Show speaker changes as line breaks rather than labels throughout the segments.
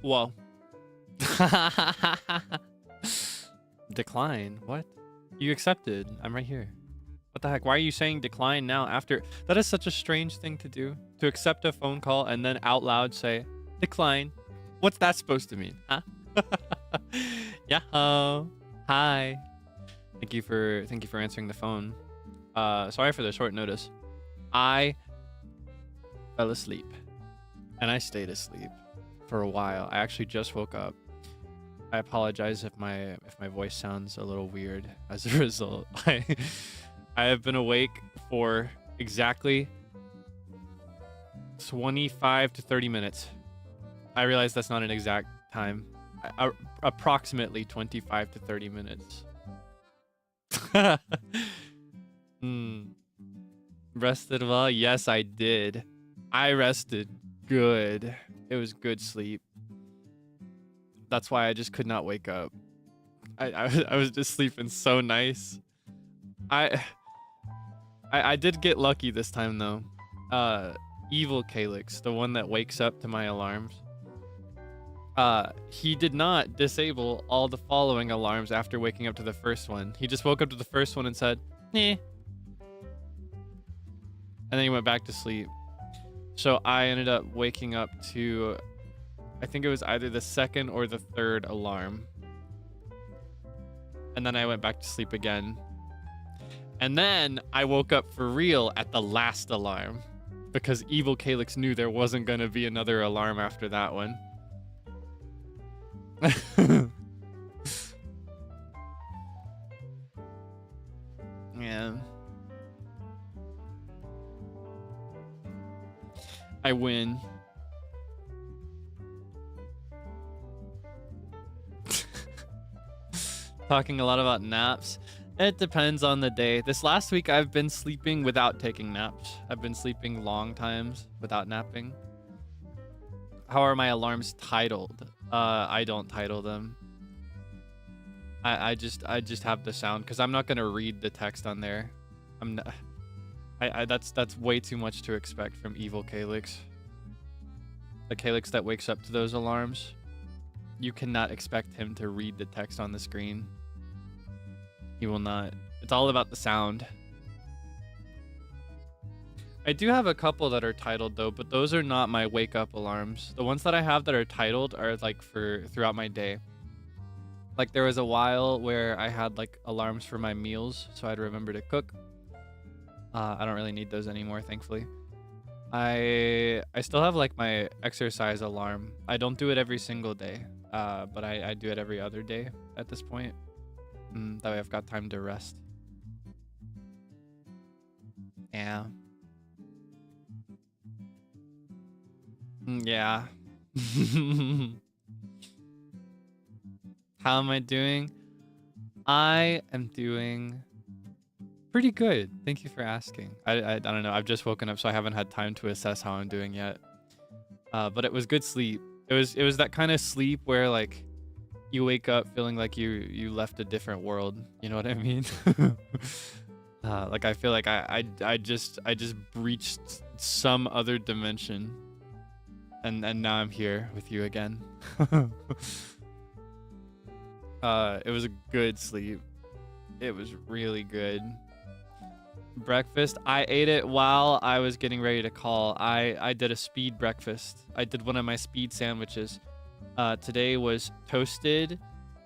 Whoa. Decline? What? You accepted. I'm right here. What the heck? Why are you saying decline now after? That is such a strange thing to do. To accept a phone call and then out loud say, decline. What's that supposed to mean? Huh? Yeah. Hi. Thank you for answering the phone. Sorry for the short notice. I fell asleep. And I stayed asleep for a while. I actually just woke up. I apologize if my voice sounds a little weird as a result. I have been awake for exactly 25 to 30 minutes. I realize that's not an exact time. Approximately 25 to 30 minutes. Rested well? Yes, I did. I rested good. It was good sleep. That's why I just could not wake up. I was just sleeping so nice. I did get lucky this time though. Evil Kaelix, the one that wakes up to my alarms. He did not disable all the following alarms after waking up to the first one. He just woke up to the first one and said, "Eh." And then he went back to sleep. So I ended up waking up to, I think it was either the second or the third alarm. And then I went back to sleep again. And then I woke up for real at the last alarm because Evil Kaelix knew there wasn't going to be another alarm after that one. Yeah. I win. Talking a lot about naps. It depends on the day. This last week I've been sleeping without taking naps. I've been sleeping long times without napping. How are my alarms titled? I don't title them. I just have the sound because I'm not gonna read the text on there. I'm not. That's way too much to expect from Evil Kaelix. The Kaelix that wakes up to those alarms. You cannot expect him to read the text on the screen. He will not. It's all about the sound. I do have a couple that are titled though, but those are not my wake up alarms. The ones that I have that are titled are like for throughout my day. Like there was a while where I had like alarms for my meals so I'd remember to cook. I don't really need those anymore, thankfully. I still have like my exercise alarm. I don't do it every single day, but I do it every other day at this point. That way I've got time to rest. Yeah. Yeah. How am I doing? I am doing pretty good. Thank you for asking. I don't know. I've just woken up, so I haven't had time to assess how I'm doing yet. But it was good sleep. It was that kind of sleep where like you wake up feeling like you left a different world. You know what I mean? Like I feel like I just breached some other dimension, and now I'm here with you again. It was a good sleep. It was really good. Breakfast, I ate it while I was getting ready to call. I did a speed breakfast. I did one of my speed sandwiches. Today was toasted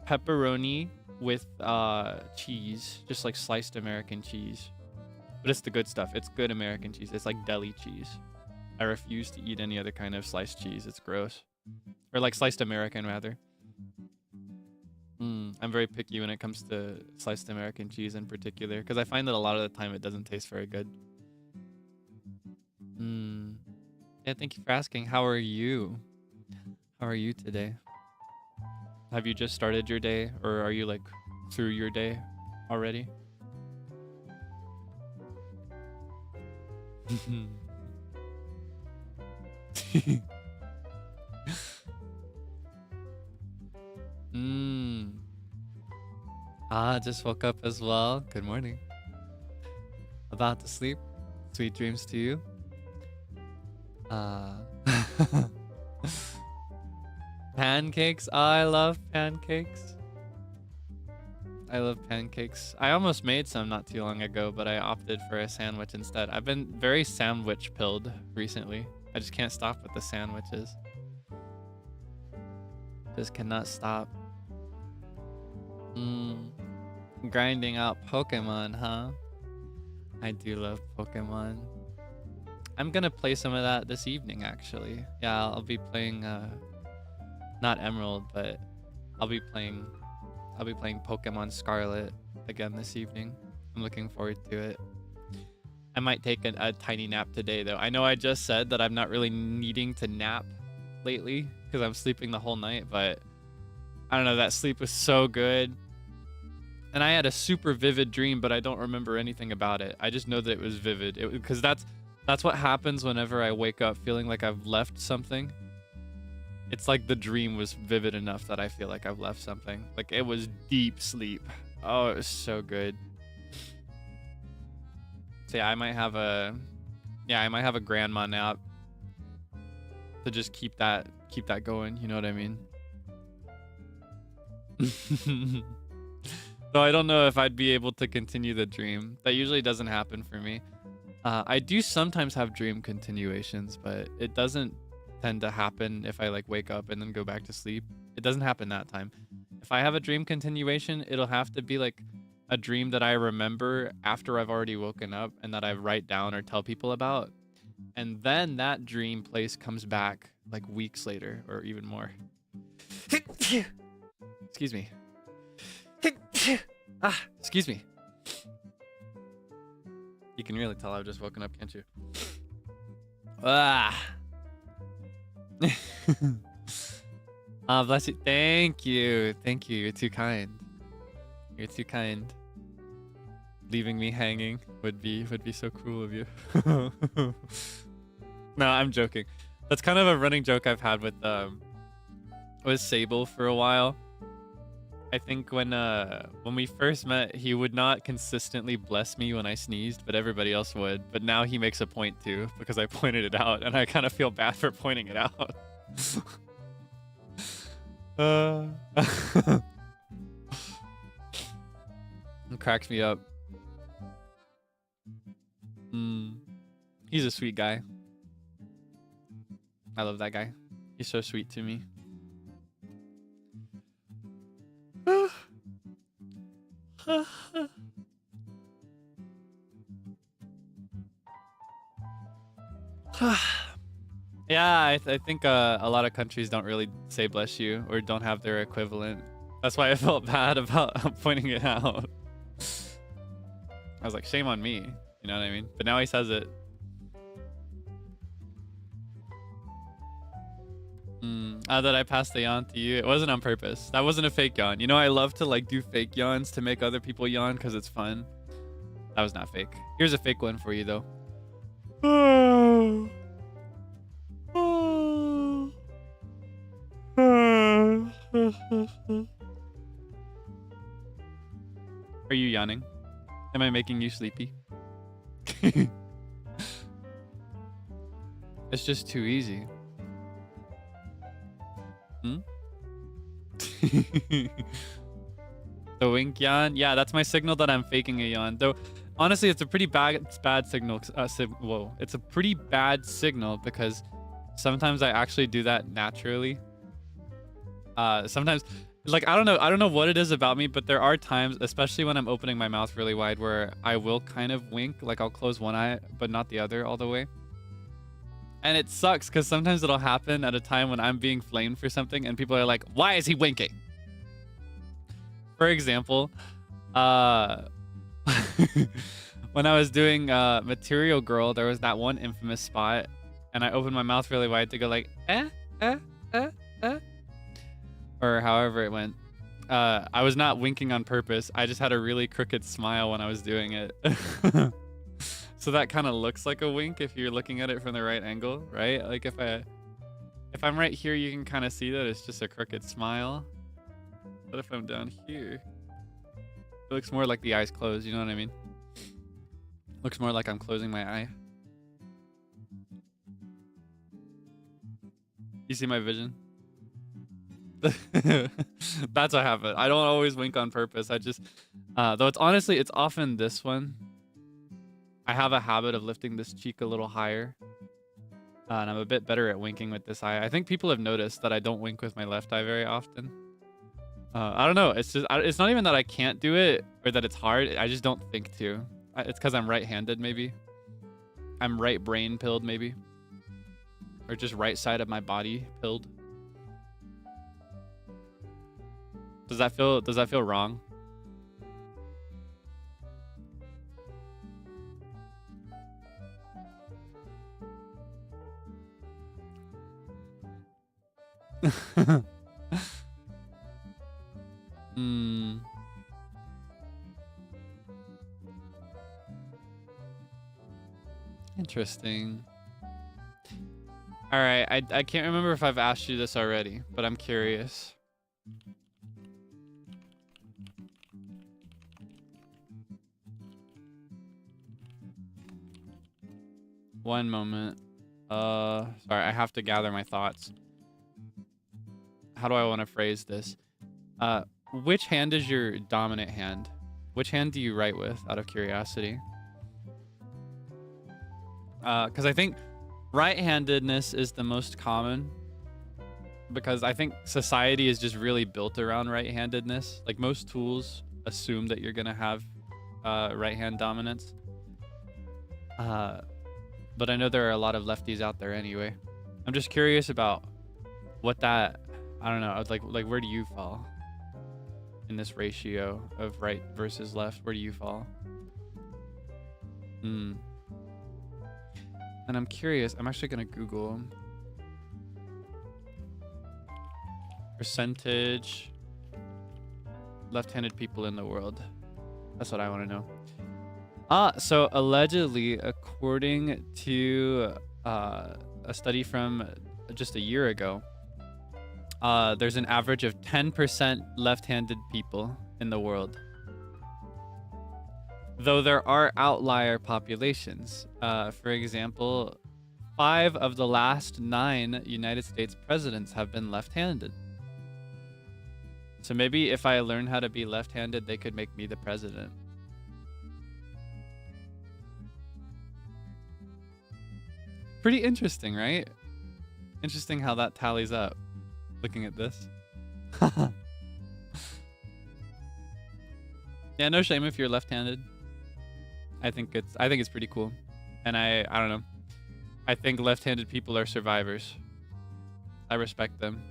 pepperoni with cheese, just like sliced American cheese. But it's the good stuff. It's good American cheese. It's like deli cheese. I refuse to eat any other kind of sliced cheese. It's gross. Or like sliced American rather. I'm very picky when it comes to sliced American cheese in particular, because I find that a lot of the time it doesn't taste very good. Yeah, thank you for asking. How are you? How are you today? Have you just started your day, or are you like through your day already? Just woke up as well. Good morning. About to sleep. Sweet dreams to you. Pancakes. Oh, I love pancakes. I love pancakes. I almost made some not too long ago, but I opted for a sandwich instead. I've been very sandwich pilled recently. I just can't stop with the sandwiches. Just cannot stop. Grinding out Pokemon, huh? I do love Pokemon. I'm gonna play some of that this evening, actually. Yeah, I'll be playing, not Emerald, but I'll be playing Pokemon Scarlet again this evening. I'm looking forward to it. I might take a tiny nap today, though. I know I just said that I'm not really needing to nap lately because I'm sleeping the whole night, but I don't know, that sleep was so good. And I had a super vivid dream, but I don't remember anything about it. I just know that it was vivid because that's what happens whenever I wake up feeling like I've left something. It's like the dream was vivid enough that I feel like I've left something. Like it was deep sleep. Oh, it was so good. So yeah, I might have a grandma nap to just keep that going, you know what I mean? So I don't know if I'd be able to continue the dream. That usually doesn't happen for me. I do sometimes have dream continuations, but it doesn't tend to happen if I like wake up and then go back to sleep. It doesn't happen that time. If I have a dream continuation, it'll have to be like a dream that I remember after I've already woken up and that I write down or tell people about. And then that dream place comes back like weeks later or even more. Excuse me. Excuse me. You can really tell I've just woken up, can't you? Bless you. Thank you. Thank you. You're too kind. You're too kind. Leaving me hanging would be so cruel of you. No, I'm joking. That's kind of a running joke I've had with Seible for a while. I think when we first met, he would not consistently bless me when I sneezed, but everybody else would. But now he makes a point to because I pointed it out, and I kind of feel bad for pointing it out. It cracks me up. He's a sweet guy. I love that guy. He's so sweet to me. Yeah, I think a lot of countries don't really say bless you or don't have their equivalent. That's why I felt bad about pointing it out. I was like, shame on me. You know what I mean? But now he says it. That I passed the yawn to you. It wasn't on purpose. That wasn't a fake yawn. You know, I love to like do fake yawns to make other people yawn because it's fun. That was not fake. Here's a fake one for you though. Are you yawning? Am I making you sleepy? It's just too easy. The wink yawn? Yeah, that's my signal that I'm faking a yawn. Though, honestly, it's a pretty bad signal. Whoa, it's a pretty bad signal because sometimes I actually do that naturally. Sometimes, like I don't know what it is about me, but there are times, especially when I'm opening my mouth really wide, where I will kind of wink. Like I'll close one eye, but not the other all the way. And it sucks because sometimes it'll happen at a time when I'm being flamed for something and people are like, why is he winking? For example, when I was doing Material Girl, there was that one infamous spot and I opened my mouth really wide to go like, or however it went. I was not winking on purpose. I just had a really crooked smile when I was doing it. So that kind of looks like a wink if you're looking at it from the right angle, right? Like if I'm right here, you can kind of see that it's just a crooked smile. But if I'm down here, it looks more like the eyes closed, you know what I mean? Looks more like I'm closing my eye. You see my vision?
That's what happened. I don't always wink on purpose. I just, though it's honestly, it's often this one. I have a habit of lifting this cheek a little higher. And I'm a bit better at winking with this eye. I think people have noticed that I don't wink with my left eye very often. I don't know. It's just, it's not even that I can't do it or that it's hard. I just don't think to. It's because I'm right-handed, maybe. I'm right brain pilled, maybe. Or just right side of my body pilled. Does that feel wrong? Interesting. All right, I can't remember if I've asked you this already, but I'm curious. One moment. Sorry, I have to gather my thoughts. How do I want to phrase this? Which hand is your dominant hand? Which hand do you write with, out of curiosity? Because I think right-handedness is the most common. Because I think society is just really built around right-handedness. Like most tools assume that you're gonna have right-hand dominance. But I know there are a lot of lefties out there anyway. I'm just curious about what that, I don't know, like where do you fall in this ratio of right versus left? Where do you fall? And I'm curious, I'm actually gonna Google percentage left-handed people in the world. That's what I want to know. So allegedly, according to a study from just a year ago, there's an average of 10% left-handed people in the world. Though there are outlier populations. For example, 5 of the last 9 United States presidents have been left-handed. So maybe if I learn how to be left-handed, they could make me the president. Pretty interesting, right? Interesting how that tallies up. Looking at this. Yeah, no shame if you're left-handed. I think it's pretty cool. And I don't know. I think left-handed people are survivors. I respect them.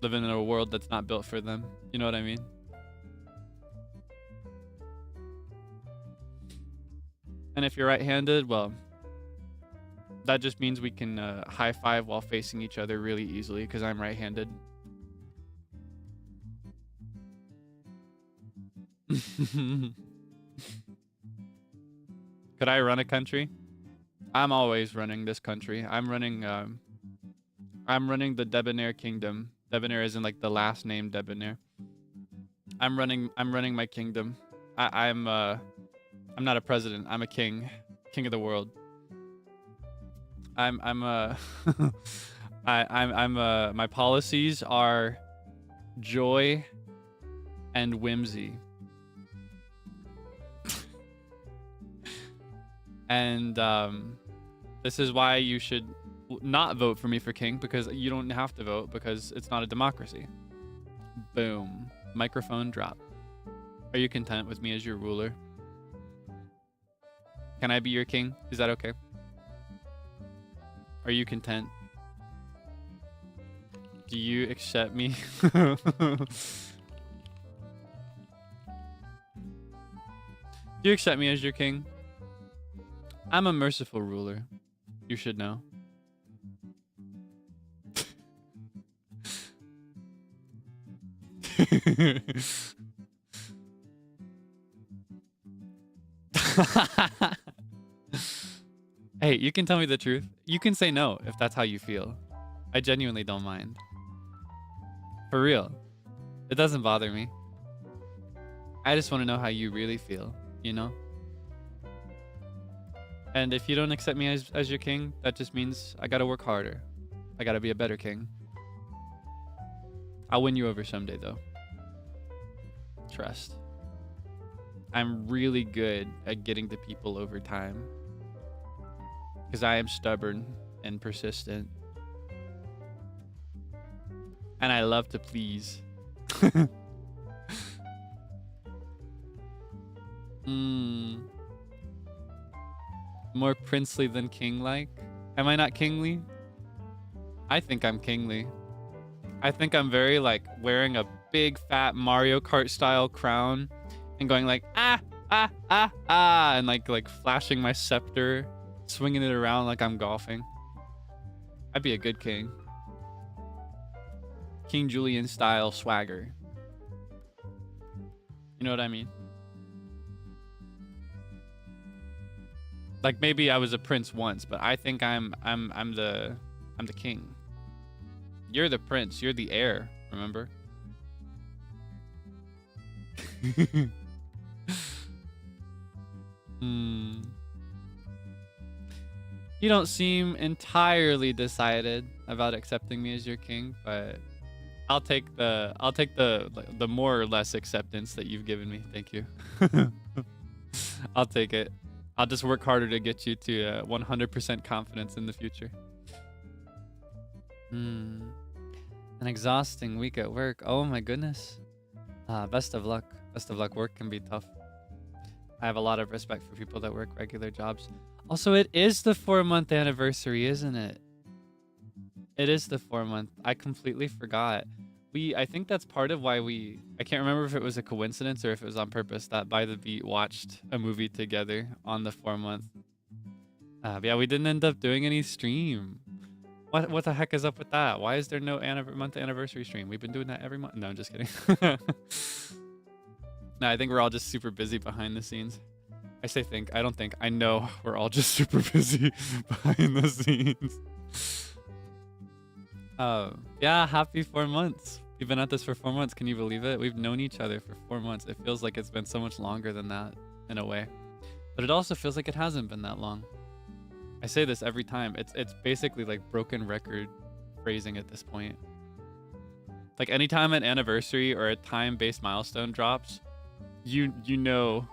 Living in a world that's not built for them. You know what I mean? And if you're right-handed, well, that just means we can high five while facing each other really easily because I'm right-handed. Could I run a country? I'm always running this country. I'm running the Debonair kingdom. Debonair isn't like the last name Debonair. I'm running my kingdom. I'm not a president. I'm a king. King of the world. My policies are joy and whimsy. And this is why you should not vote for me for king, because you don't have to vote because it's not a democracy. Boom. Microphone drop. Are you content with me as your ruler? Can I be your king? Is that okay? Are you content? Do you accept me? Do you accept me as your king? I'm a merciful ruler. You should know. Hey, you can tell me the truth. You can say no if that's how you feel. I genuinely don't mind. For real. It doesn't bother me. I just want to know how you really feel, you know? And if you don't accept me as your king, that just means I gotta work harder. I gotta be a better king. I'll win you over someday, though. Trust. I'm really good at getting to people over time. Because I am stubborn and persistent. And I love to please. More princely than king-like? Am I not kingly? I think I'm kingly. I think I'm very like wearing a big fat Mario Kart style crown and going like ah ah ah ah and like flashing my scepter, swinging it around like I'm golfing. I'd be a good king. King Julian style swagger. You know what I mean? Like maybe I was a prince once, but I think I'm the king. You're the prince. You're the heir. Remember? You don't seem entirely decided about accepting me as your king, but I'll take the more or less acceptance that you've given me. Thank you. I'll take it. I'll just work harder to get you to 100% confidence in the future. An exhausting week at work. Oh my goodness. Best of luck. Best of luck. Work can be tough. I have a lot of respect for people that work regular jobs. Also, it is the 4-month anniversary, isn't it? It is the 4-month. I completely forgot. I think that's part of why I can't remember if it was a coincidence or if it was on purpose that By the Beat watched a movie together on the 4-month. Yeah, we didn't end up doing any stream. What the heck is up with that? Why is there no month anniversary stream? We've been doing that every month. No, I'm just kidding. No, I think we're all just super busy behind the scenes. I say think. I don't think. I know we're all just super busy behind the scenes. Yeah, happy 4 months. We've been at this for 4 months. Can you believe it? We've known each other for 4 months. It feels like it's been so much longer than that in a way. But it also feels like it hasn't been that long. I say this every time. It's basically like broken record phrasing at this point. Like anytime an anniversary or a time-based milestone drops, you know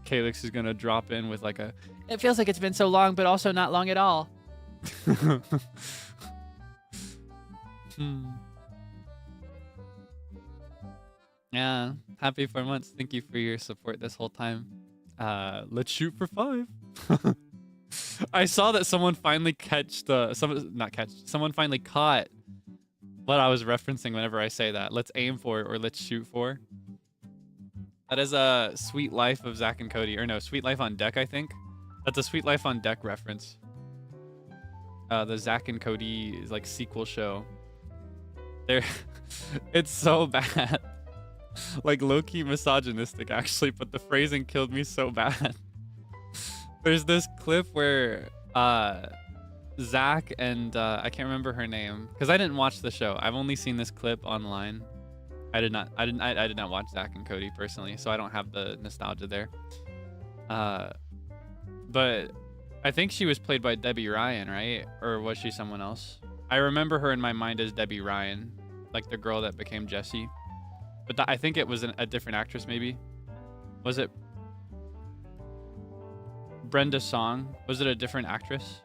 Kaelix is gonna drop in with like a it feels like it's been so long but also not long at all. Yeah, happy 4 months. Thank you for your support this whole time. Let's shoot for 5. I saw that someone finally someone finally caught what I was referencing whenever I say that. Let's aim for or let's shoot for. That is a Sweet Life of Zach and Cody, or no, Sweet Life on Deck, I think. That's a Sweet Life on Deck reference. The Zach and Cody like sequel show. It's so bad. Like low-key misogynistic actually, but the phrasing killed me so bad. There's this clip where Zach and I can't remember her name because I didn't watch the show. I've only seen this clip online. I did not watch Zach and Cody personally, so I don't have the nostalgia there. But I think she was played by Debbie Ryan, right? Or was she someone else? I remember her in my mind as Debbie Ryan, like the girl that became Jessie. But I think it was a different actress, maybe. Was it Brenda Song? Was it a different actress?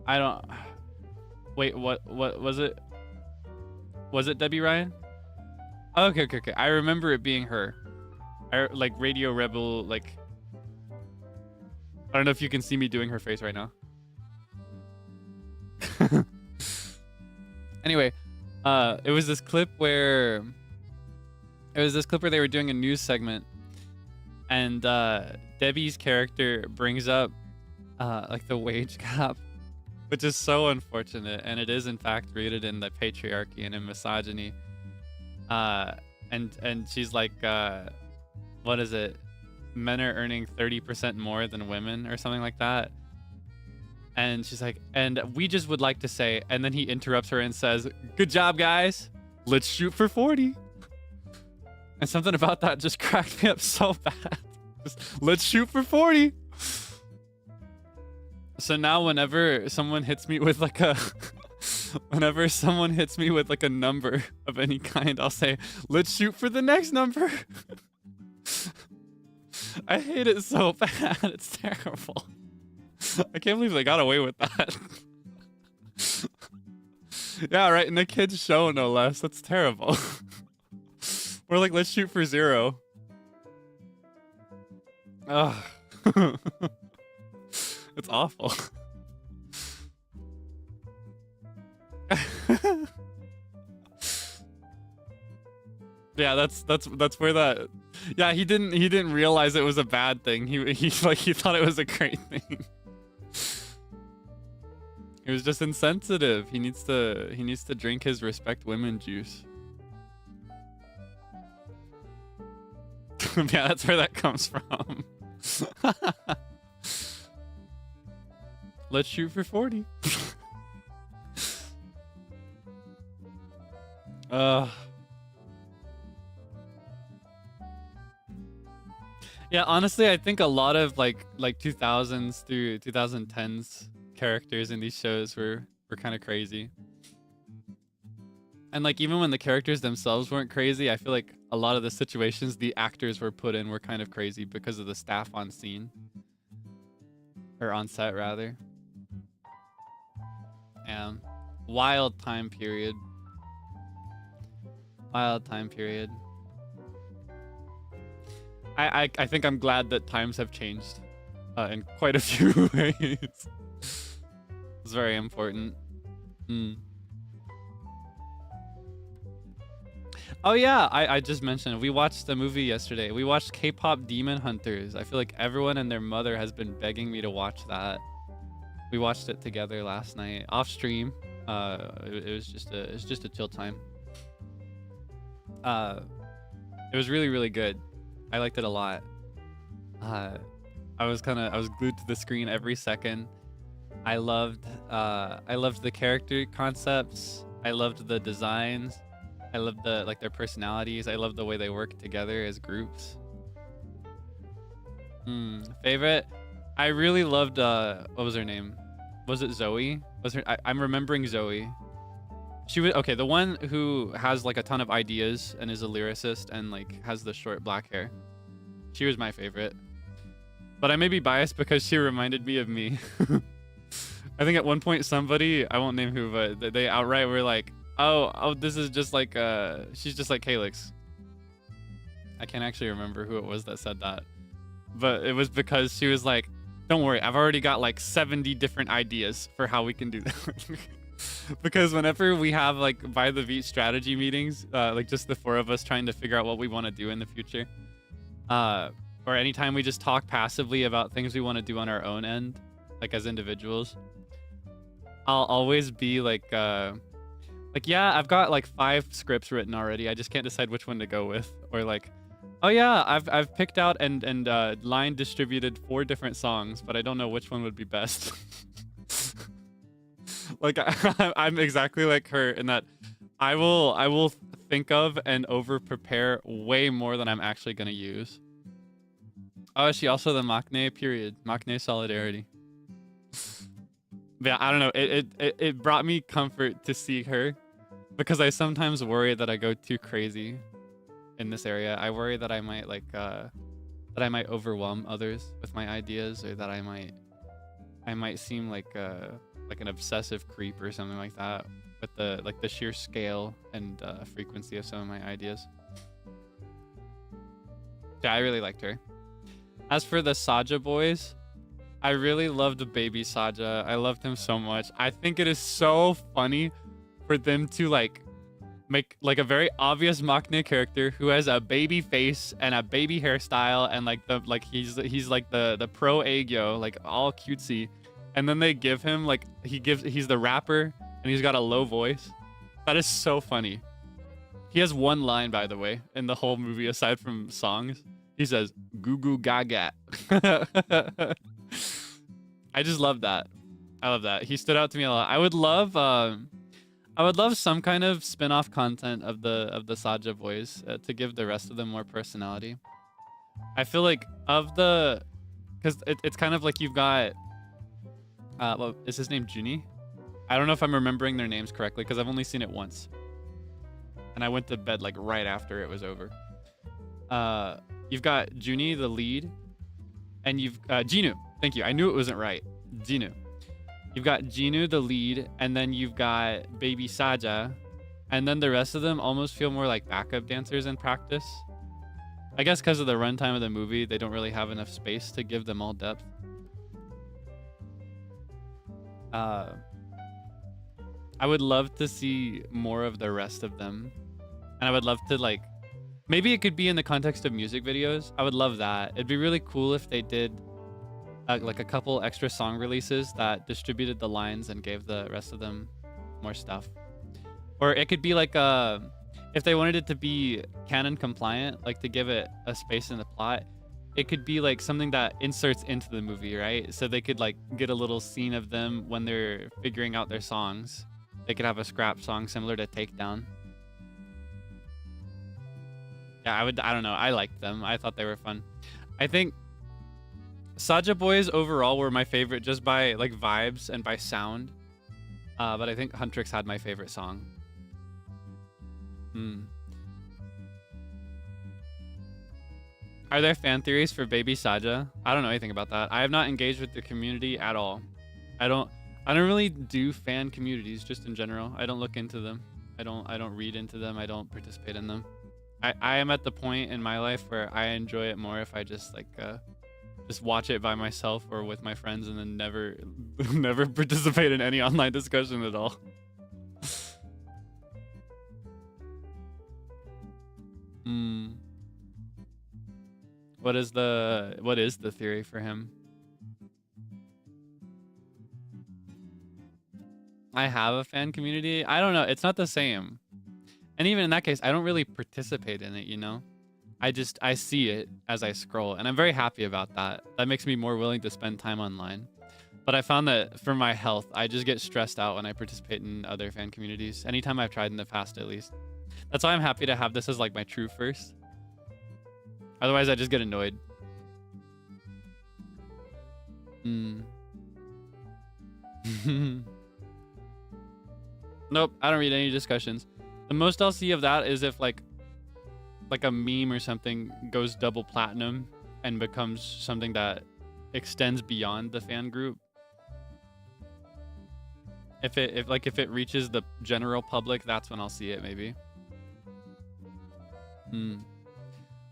I don't. Wait, what was it? Was it Debbie Ryan? Okay. I remember it being her. Like Radio Rebel, like. I don't know if you can see me doing her face right now. Anyway, it was this clip where they were doing a news segment, and Debbie's character brings up like the wage gap, which is so unfortunate, and it is in fact rooted in the patriarchy and in misogyny. And she's like, what is it? Men are earning 30% more than women or something like that. And she's like, and we just would like to say, and then he interrupts her and says, good job, guys. Let's shoot for 40. And something about that just cracked me up so bad. Just, let's shoot for 40. So now whenever someone hits me with like a Whenever someone hits me with like a number of any kind, I'll say, let's shoot for the next number. I hate it so bad. It's terrible. I can't believe they got away with that. Yeah, right. In a kid's show, no less. That's terrible. We're like, let's shoot for 0. Ugh. It's awful. Yeah, that's where that. Yeah, he didn't realize it was a bad thing. He thought it was a great thing. He was just insensitive. He needs to drink his respect women juice. Yeah, that's where that comes from. Let's shoot for 40. Yeah, honestly, I think a lot of like 2000s through 2010s characters in these shows were kind of crazy. And like even when the characters themselves weren't crazy, I feel like a lot of the situations the actors were put in were kind of crazy because of the staff on scene. Or on set, rather. Wild time period. Wild time period. I think I'm glad that times have changed in quite a few ways. It's very important. Oh yeah, I just mentioned, we watched the movie yesterday. We watched K-pop Demon Hunters. I feel like everyone and their mother has been begging me to watch that. We watched it together last night off stream. It was just a chill time. It was really, really good. I liked it a lot. I was glued to the screen every second. I loved the character concepts. I loved the designs. I loved their personalities. I loved the way they work together as groups. Favorite? I really loved what was her name? Was it Zoe? I'm remembering Zoe. She was okay, the one who has like a ton of ideas and is a lyricist and like has the short black hair. She was my favorite. But I may be biased because she reminded me of me. I think at one point somebody, I won't name who, but they outright were like, oh, this is just like she's just like Kaelix. I can't actually remember who it was that said that. But it was because she was like, don't worry, I've already got like 70 different ideas for how we can do that. Because whenever we have like by the beat strategy meetings, like just the 4 of us trying to figure out what we want to do in the future, or anytime we just talk passively about things we want to do on our own end, like as individuals, I'll always be like yeah, I've got like 5 scripts written already. I just can't decide which one to go with. Or like, oh yeah, I've picked out and line distributed 4 different songs, but I don't know which one would be best. Like I'm exactly like her in that I will think of and over prepare way more than I'm actually gonna use. Oh, is she also the Maknae period? Maknae solidarity. But yeah, I don't know. It brought me comfort to see her, because I sometimes worry that I go too crazy in this area. I worry that I might like that I might overwhelm others with my ideas, or that I might seem like an obsessive creep or something like that with the sheer scale and frequency of some of my ideas. Yeah, I really liked her. As for the Saja boys, I really loved baby Saja. I loved him so much. I think it is so funny for them to like make like a very obvious Maknae character who has a baby face and a baby hairstyle and he's like the pro Aegyo, like all cutesy, and then they give him like he's the rapper and he's got a low voice. That is so funny. He has one line, by the way, in the whole movie aside from songs. He says "goo goo gaga." I just love that. I love that. He stood out to me a lot. I would love some kind of spin-off content of the Saja boys to give the rest of them more personality. I feel like because it's kind of like you've got what is his name, Juni? I don't know if I'm remembering their names correctly because I've only seen it once. And I went to bed like right after it was over. You've got Junie, the lead, and you've Jinu. Thank you. I knew it wasn't right. Jinu. You've got Jinu, the lead, and then you've got Baby Saja, and then the rest of them almost feel more like backup dancers in practice. I guess because of the runtime of the movie, they don't really have enough space to give them all depth. I would love to see more of the rest of them, and I would love to like. Maybe it could be in the context of music videos. I would love that. It'd be really cool if they did like a couple extra song releases that distributed the lines and gave the rest of them more stuff. Or it could be like if they wanted it to be canon compliant, like to give it a space in the plot, it could be like something that inserts into the movie, right? So they could like get a little scene of them when they're figuring out their songs. They could have a scrap song similar to Takedown. Yeah, I don't know. I liked them. I thought they were fun. I think Saja Boys overall were my favorite just by like vibes and by sound. But I think Huntrix had my favorite song. Are there fan theories for Baby Saja? I don't know anything about that. I have not engaged with the community at all. I don't really do fan communities just in general. I don't look into them. I don't read into them. I don't participate in them. I am at the point in my life where I enjoy it more if I just like just watch it by myself or with my friends and then never participate in any online discussion at all. What is the theory for him? I have a fan community. I don't know. It's not the same. And even in that case, I don't really participate in it, you know? I see it as I scroll, and I'm very happy about that. That makes me more willing to spend time online. But I found that for my health, I just get stressed out when I participate in other fan communities. Anytime I've tried in the past, at least. That's why I'm happy to have this as like my true first. Otherwise, I just get annoyed. Nope, I don't read any discussions. The most I'll see of that is if like a meme or something goes double platinum and becomes something that extends beyond the fan group. If it reaches the general public, that's when I'll see it maybe.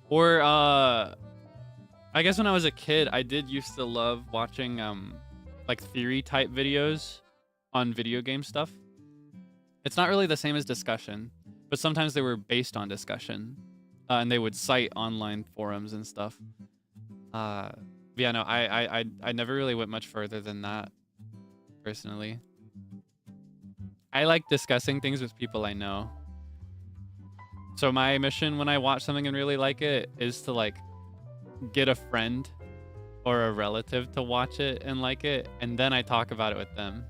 Or I guess when I was a kid, I did used to love watching like theory type videos on video game stuff. It's not really the same as discussion, but sometimes they were based on discussion, and they would cite online forums and stuff. Yeah, no, I never really went much further than that, personally. I like discussing things with people I know. So my mission when I watch something and really like it is to like get a friend or a relative to watch it and like it, and then I talk about it with them.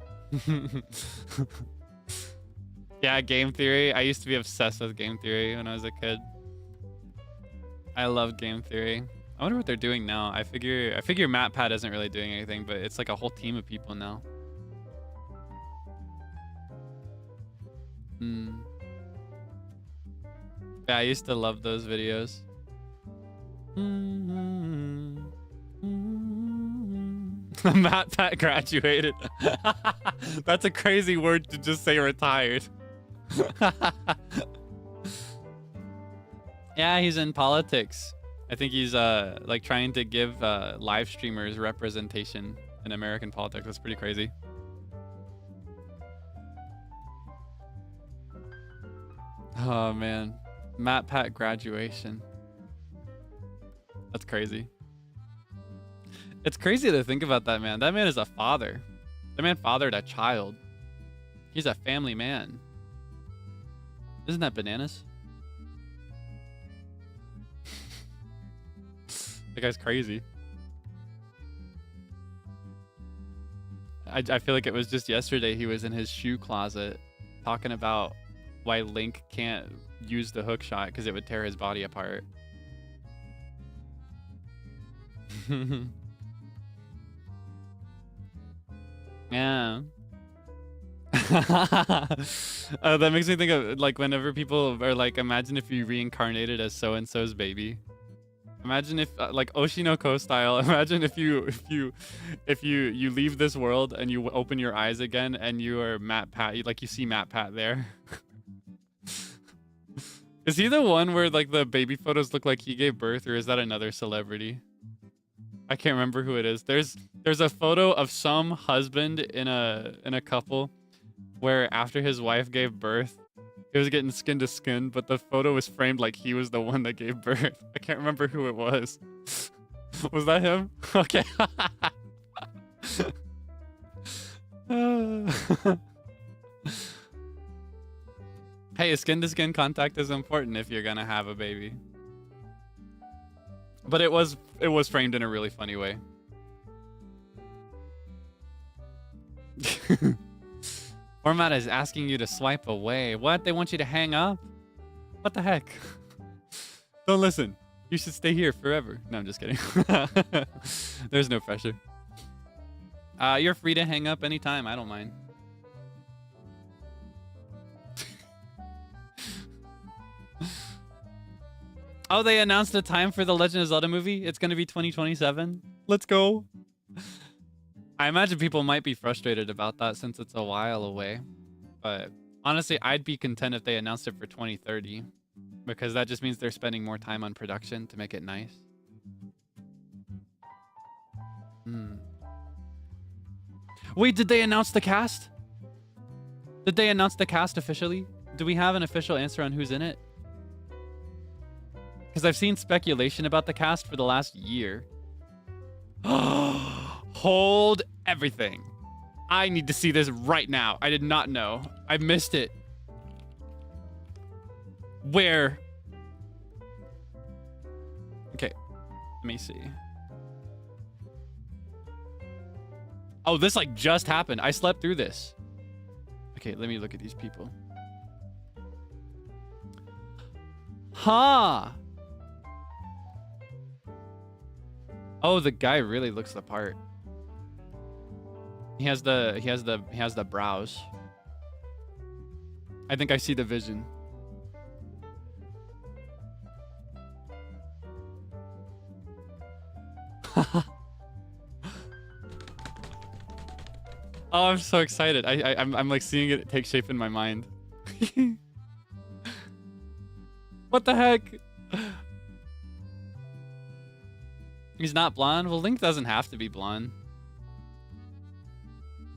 Yeah, game theory. I used to be obsessed with game theory when I was a kid. I love game theory. I wonder what they're doing now. I figure MatPat isn't really doing anything, but it's like a whole team of people now. Yeah, I used to love those videos. MatPat graduated. That's a crazy word to just say retired. Yeah, he's in politics. I think he's like trying to give live streamers representation in American politics. That's pretty crazy. Oh man, MatPat graduation. That's crazy. It's crazy to think about that man. That man is a father. That man fathered a child. He's a family man. Isn't that bananas? That guy's crazy. I feel like it was just yesterday he was in his shoe closet talking about why Link can't use the hook shot because it would tear his body apart. Yeah. That makes me think of like whenever people are like, imagine if you reincarnated as so and so's baby. Imagine if like Oshinoko style. Imagine if you leave this world and you open your eyes again and you are Matt Pat. You see Matt Pat there. Is he the one where like the baby photos look like he gave birth, or is that another celebrity? I can't remember who it is. There's a photo of some husband in a couple where after his wife gave birth, he was getting skin to skin, but the photo was framed like he was the one that gave birth. I can't remember who it was. Was that him? Okay. Hey, skin to skin contact is important if you're gonna have a baby. But it was framed in a really funny way. Format is asking you to swipe away. What? They want you to hang up? What the heck? Don't listen. You should stay here forever. No, I'm just kidding. There's no pressure. You're free to hang up anytime. I don't mind. Oh, they announced the time for the Legend of Zelda movie. It's going to be 2027. Let's go. I imagine people might be frustrated about that since it's a while away. But honestly, I'd be content if they announced it for 2030. Because that just means they're spending more time on production to make it nice. Wait, did they announce the cast? Did they announce the cast officially? Do we have an official answer on who's in it? Because I've seen speculation about the cast for the last year. Hold everything. I need to see this right now. I did not know. I missed it. Where? Okay, let me see. Oh, this like just happened. I slept through this. Okay, let me look at these people. Huh. Oh, the guy really looks the part. He has the brows. I think I see the vision. Oh, I'm so excited. I'm like seeing it take shape in my mind. What the heck? He's not blonde? Well, Link doesn't have to be blonde.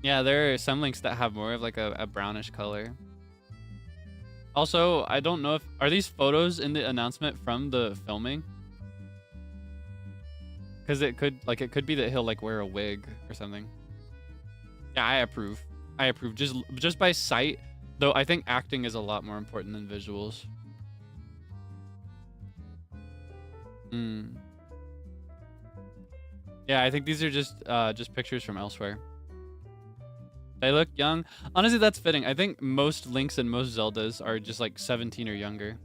Yeah, there are some Links that have more of like a brownish color. Also, I don't know if... Are these photos in the announcement from the filming? Because it could be that he'll like wear a wig or something. Yeah, I approve. I approve. Just by sight, though I think acting is a lot more important than visuals. Yeah, I think these are just pictures from elsewhere. They look young. Honestly, that's fitting. I think most Links and most Zeldas are just like 17 or younger.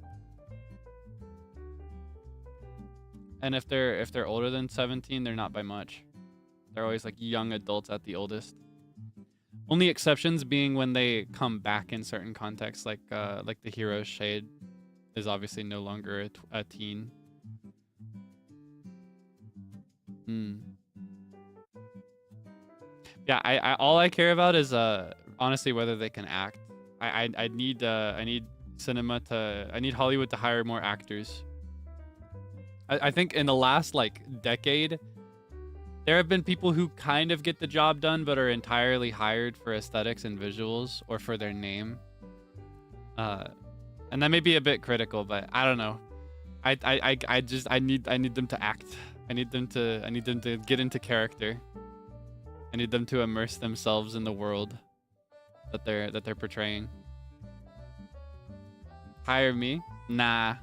And if they're older than 17, they're not by much. They're always like young adults at the oldest. Only exceptions being when they come back in certain contexts, like the hero's shade is obviously no longer a teen. Yeah, I all I care about is honestly whether they can act. I need Hollywood to hire more actors. I think in the last like decade, there have been people who kind of get the job done but are entirely hired for aesthetics and visuals or for their name. And that may be a bit critical, but I don't know. I need them to act. I need them to get into character. I need them to immerse themselves in the world that they're portraying. Hire me? Nah.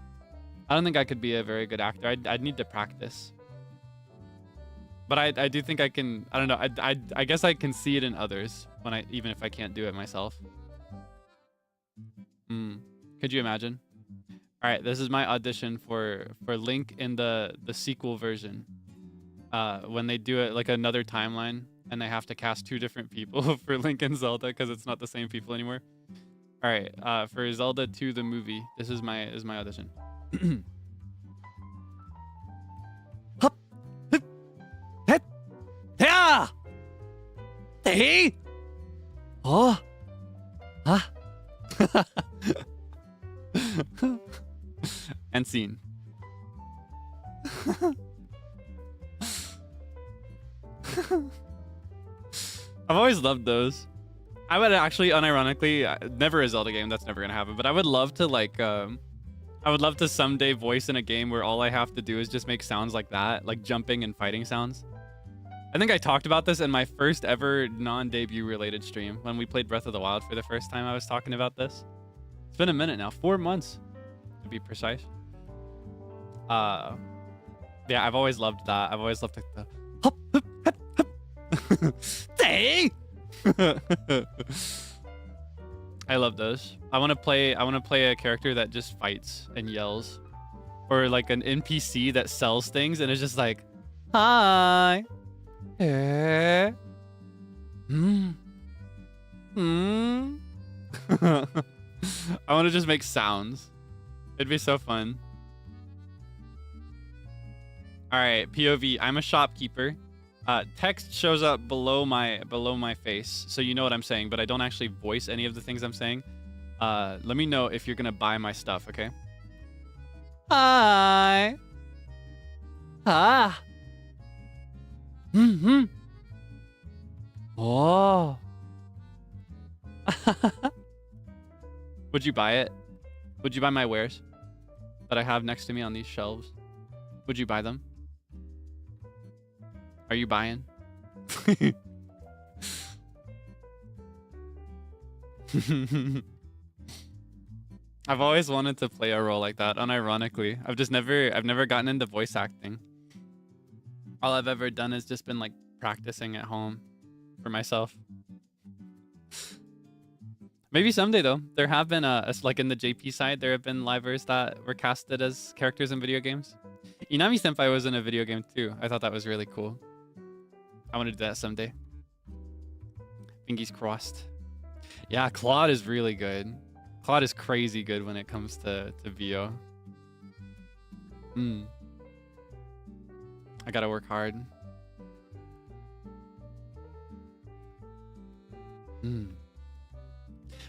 I don't think I could be a very good actor. I'd need to practice. But I do think I can. I don't know. I guess I can see it in others even if I can't do it myself. Could you imagine? All right, this is my audition for Link in the sequel version. When they do it like another timeline and they have to cast 2 different people for Link and Zelda because it's not the same people anymore. All right, for Zelda 2 the movie, this is my audition. Hup, hup, het, yeah, hey, oh, ah, and scene. I've always loved those. I would actually, unironically, never a Zelda game, that's never gonna happen, but I would love to like, I would love to someday voice in a game where all I have to do is just make sounds like that, like jumping and fighting sounds. I think I talked about this in my first ever non-debut related stream when we played Breath of the Wild for the first time. I was talking about this. It's been a minute now, 4 months to be precise. Yeah, I've always loved that. I've always loved like the hop, hop, hop, hop. Hey! I love those. I want to play a character that just fights and yells, or like an NPC that sells things and is just like, hi, eh, I want to just make sounds. It'd be so fun. All right, POV. I'm a shopkeeper. Text shows up below my face, so you know what I'm saying, but I don't actually voice any of the things I'm saying. Let me know if you're gonna buy my stuff, okay? Hi. Ah. Mm-hmm. Oh. Would you buy it? Would you buy my wares that I have next to me on these shelves? Would you buy them? Are you buying? I've always wanted to play a role like that, unironically. I've never gotten into voice acting. All I've ever done is just been like practicing at home for myself. Maybe someday though. There have been like in the JP side, there have been livers that were casted as characters in video games. Inami Senpai was in a video game too. I thought that was really cool. I want to do that someday. Fingers crossed. Yeah, Claude is really good. Claude is crazy good when it comes to VO. I gotta work hard.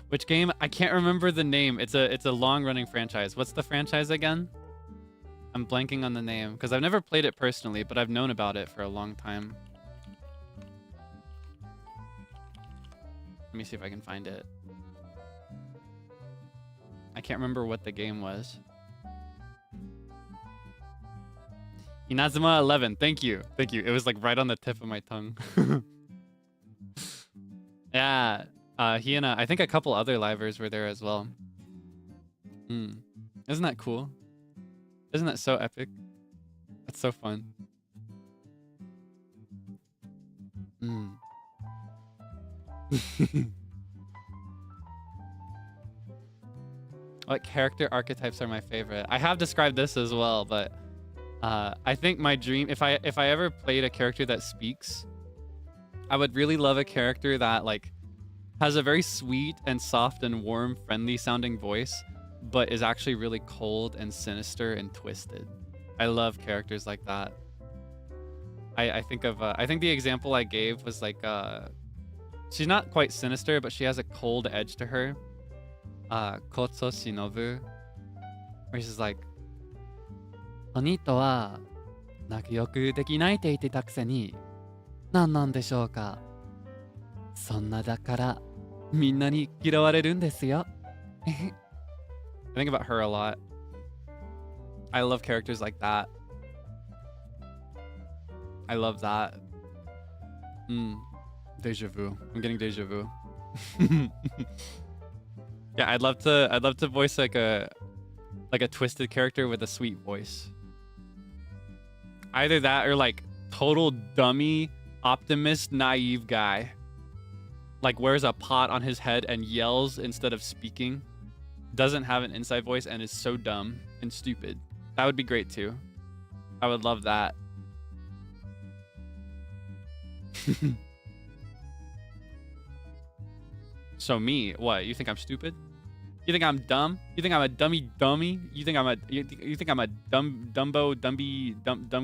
Which game? I can't remember the name. It's a long-running franchise. What's the franchise again? I'm blanking on the name because I've never played it personally, but I've known about it for a long time. Let me see if I can find it. I can't remember what the game was. Inazuma 11. Thank you. Thank you. It was like right on the tip of my tongue. Yeah. He and I think a couple other livers were there as well. Isn't that cool? Isn't that so epic? That's so fun. What character archetypes are my favorite? I have described this as well, but I think my dream, if I ever played a character that speaks, I would really love a character that like has a very sweet and soft and warm, friendly sounding voice, but is actually really cold and sinister and twisted. I love characters like that. I think the example I gave was like she's not quite sinister, but she has a cold edge to her. Kotso Shinobu, where she's like, 鬼とは仲良くできないって言ってたくせに何なんでしょうか。そんなだからみんなに嫌われるんですよ。I think about her a lot. I love characters like that. I love that. Deja vu. I'm getting deja vu. Yeah, I'd love to voice like a twisted character with a sweet voice. Either that or like total dummy, optimist, naive guy. Like wears a pot on his head and yells instead of speaking. Doesn't have an inside voice and is so dumb and stupid. That would be great too. I would love that. So me, what? You think I'm stupid? You think I'm dumb? You think I'm a dummy? You think I'm a you think I'm a dumb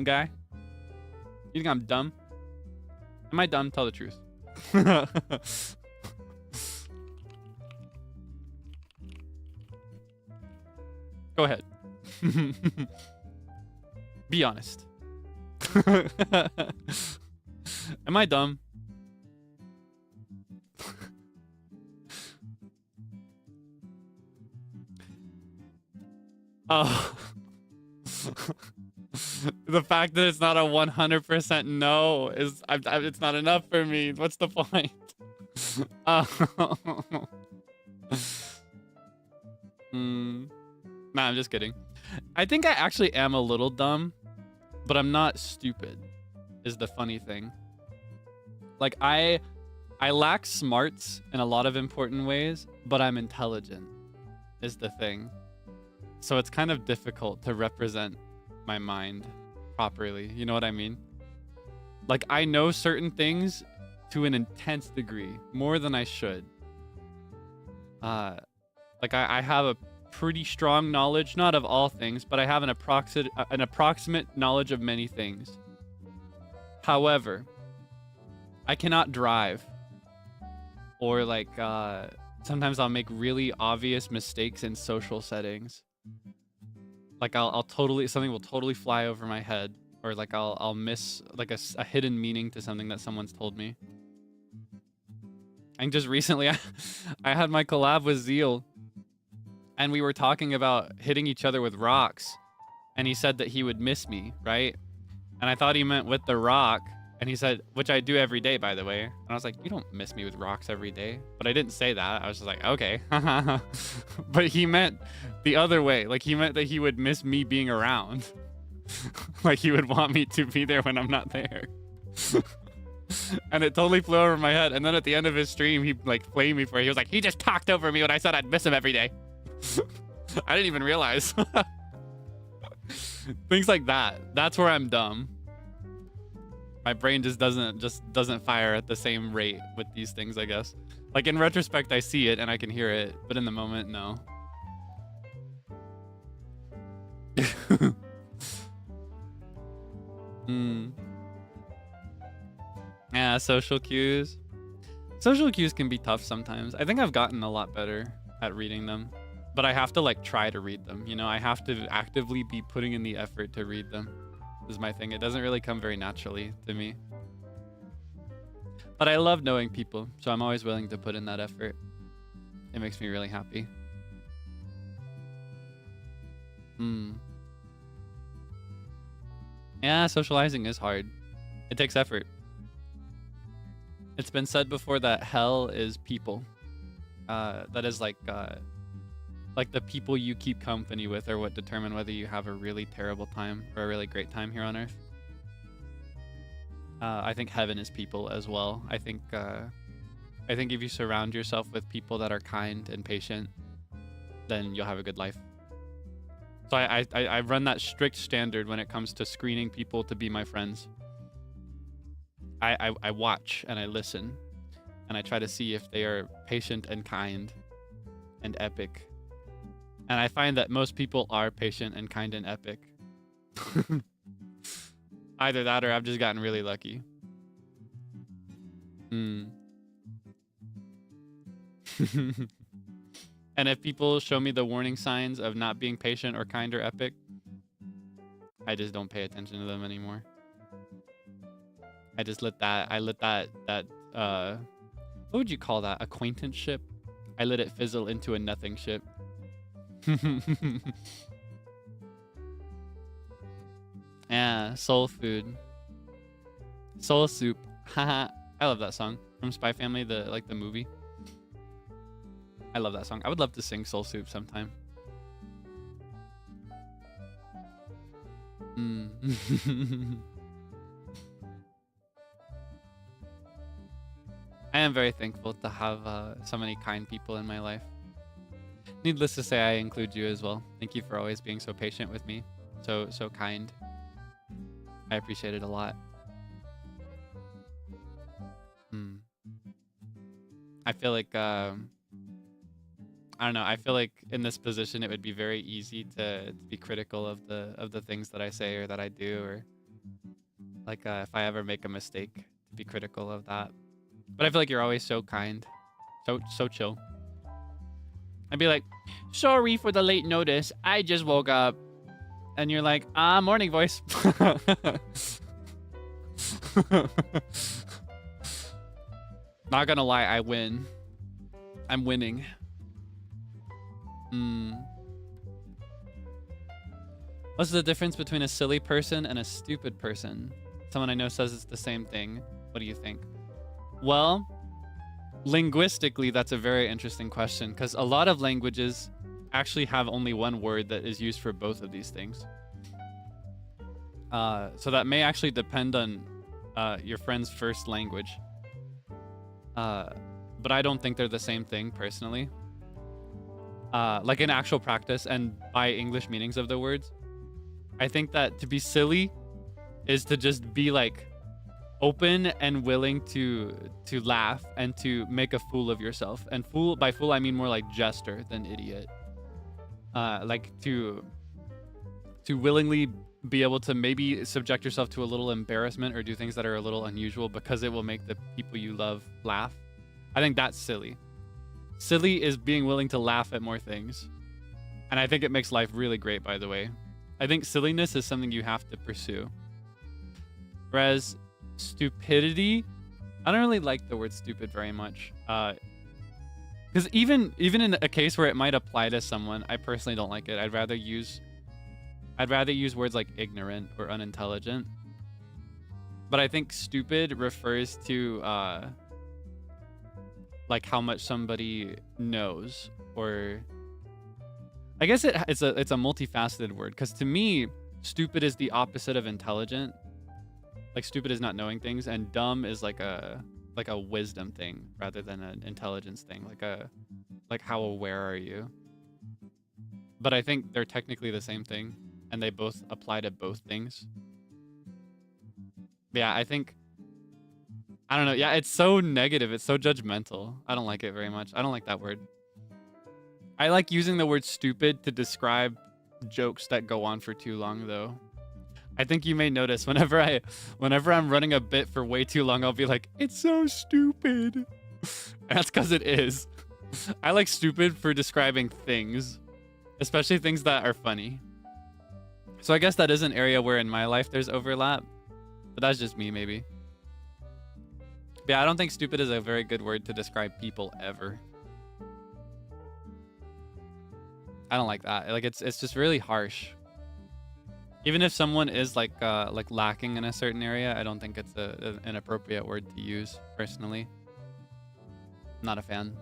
guy? You think I'm dumb? Am I dumb? Tell the truth. Go ahead. Be honest. Am I dumb? Oh. The fact that it's not a 100% no is it's not enough for me. What's the point? Nah, I'm just kidding. I think I actually am a little dumb, but I'm not stupid, is the funny thing. Like, I lack smarts in a lot of important ways, but I'm intelligent, is the thing. So it's kind of difficult to represent my mind properly. You know what I mean? Like, I know certain things to an intense degree, more than I should. Like, I have a pretty strong knowledge, not of all things, but I have an approximate knowledge of many things. However, I cannot drive. Or like, sometimes I'll make really obvious mistakes in social settings. Like I'll totally, something will totally fly over my head. Or like I'll miss like a hidden meaning to something that someone's told me. And just recently, I had my collab with Zeal. And we were talking about hitting each other with rocks. And he said that he would miss me, right? And I thought he meant with the rock. And he said, which I do every day, by the way. And I was like, you don't miss me with rocks every day. But I didn't say that. I was just like, okay. But he meant the other way. Like, he meant that he would miss me being around. Like, he would want me to be there when I'm not there. And it totally flew over my head. And then at the end of his stream, he, like, flamed me for it. He was like, he just talked over me when I said I'd miss him every day. I didn't even realize. Things like that. That's where I'm dumb. My brain just doesn't fire at the same rate with these things, I guess. Like, in retrospect, I see it and I can hear it, but in the moment, no. Yeah, social cues. Social cues can be tough sometimes. I think I've gotten a lot better at reading them, but I have to like try to read them. You know, I have to actively be putting in the effort to read them. Is my thing. It doesn't really come very naturally to me. But I love knowing people, so I'm always willing to put in that effort. It makes me really happy. Yeah, socializing is hard. It takes effort. It's been said before that hell is people. That is like the people you keep company with are what determine whether you have a really terrible time or a really great time here on Earth. I think heaven is people as well. I think if you surround yourself with people that are kind and patient, then you'll have a good life. So I run that strict standard when it comes to screening people to be my friends. I watch and I listen, and I try to see if they are patient and kind and epic. And I find that most people are patient and kind and epic. Either that or I've just gotten really lucky. And if people show me the warning signs of not being patient or kind or epic, I just don't pay attention to them anymore. I just let that what would you call that? Acquaintanceship? I let it fizzle into a nothing ship. Yeah, soul food. Soul soup. Haha. I love that song from Spy Family, the movie. I love that song. I would love to sing Soul Soup sometime. I am very thankful to have so many kind people in my life. Needless to say, I include you as well. Thank you for always being so patient with me. So kind. I appreciate it a lot. I feel like I don't know. I feel like in this position, it would be very easy to be critical of the things that I say or that I do, or like if I ever make a mistake, to be critical of that. But I feel like you're always so kind, so chill. I'd be like, sorry for the late notice. I just woke up, and you're like, morning voice. Not gonna lie, I win. I'm winning. What's the difference between a silly person and a stupid person? Someone I know says it's the same thing. What do you think? Well, linguistically, that's a very interesting question, because a lot of languages actually have only one word that is used for both of these things. So that may actually depend on your friend's first language. But I don't think they're the same thing personally. Like in actual practice and by English meanings of the words. I think that to be silly is to just be like open and willing to laugh and to make a fool of yourself. And by fool I mean more like jester than idiot. Like to willingly be able to maybe subject yourself to a little embarrassment or do things that are a little unusual because it will make the people you love laugh. I think that's silly. Silly is being willing to laugh at more things. And I think it makes life really great, by the way. I think silliness is something you have to pursue. Whereas stupidity, I don't really like the word stupid very much. Because even in a case where it might apply to someone, I personally don't like it. I'd rather use words like ignorant or unintelligent. But I think stupid refers to like how much somebody knows, or I guess it's a multifaceted word, because to me, stupid is the opposite of intelligent. Like stupid is not knowing things, and dumb is like a wisdom thing rather than an intelligence thing. Like how aware are you? But I think they're technically the same thing, and they both apply to both things. Yeah, I don't know. Yeah, it's so negative. It's so judgmental. I don't like it very much. I don't like that word. I like using the word stupid to describe jokes that go on for too long, though. I think you may notice whenever I'm running a bit for way too long, I'll be like, it's so stupid. And that's because it is. I like stupid for describing things, especially things that are funny. So I guess that is an area where in my life there's overlap, but that's just me, maybe. But yeah, I don't think stupid is a very good word to describe people ever. I don't like that. Like it's just really harsh. Even if someone is like lacking in a certain area, I don't think it's an appropriate word to use personally. I'm not a fan.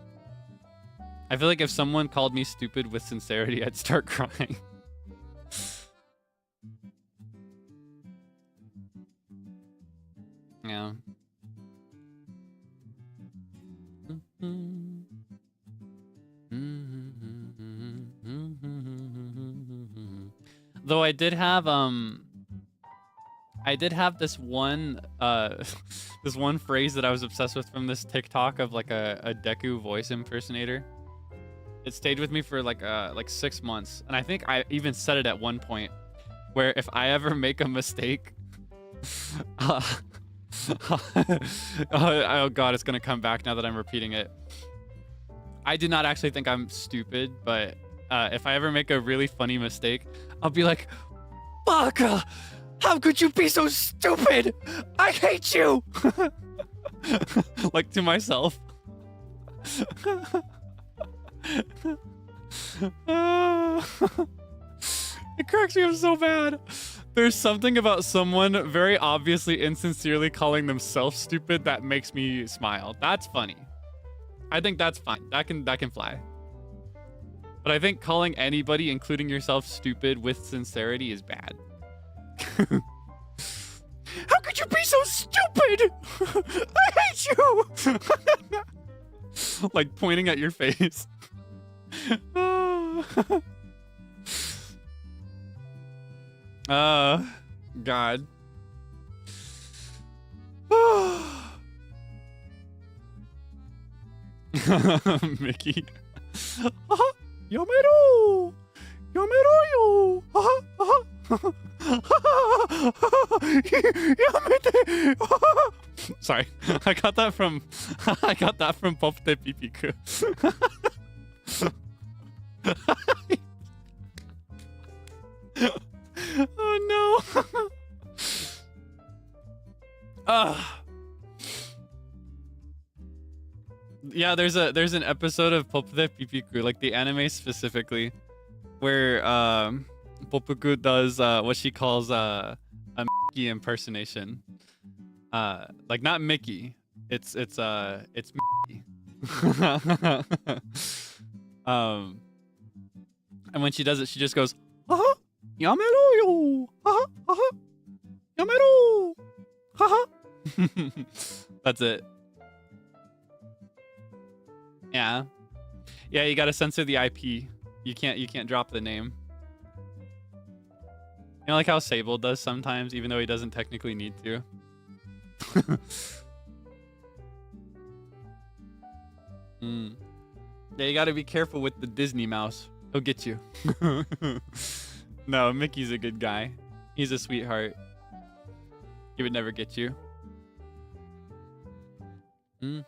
I feel like if someone called me stupid with sincerity, I'd start crying. Yeah. Though I did have this one this one phrase that I was obsessed with from this TikTok of like a Deku voice impersonator. It stayed with me for like 6 months, and I think I even said it at one point where if I ever make a mistake, oh god, it's gonna come back now that I'm repeating it. I do not actually think I'm stupid, but if I ever make a really funny mistake, I'll be like, Baka, how could you be so stupid? I hate you! Like to myself. It cracks me up so bad. There's something about someone very obviously insincerely calling themselves stupid that makes me smile. That's funny. I think that's fine. That can fly. But I think calling anybody, including yourself, stupid with sincerity is bad. How could you be so stupid? I hate you! Like pointing at your face. God.
Mickey. Yamero! Yamero yo! Yamete! Sorry, I got that from Pop de Pipiku. Oh no. Yeah, there's an episode of Pop de Pipiku, like the anime specifically, where Poppuku does what she calls a Mickey impersonation. Like not Mickey, it's Mickey. And when she does it, she just goes, "Haha, yamero yo, haha, haha, yamero, haha." That's it. Yeah, you gotta censor the IP. You can't drop the name. You know, like how Seible does sometimes, even though he doesn't technically need to. Yeah, you gotta be careful with the Disney mouse. He'll get you. No, Mickey's a good guy. He's a sweetheart. He would never get you. I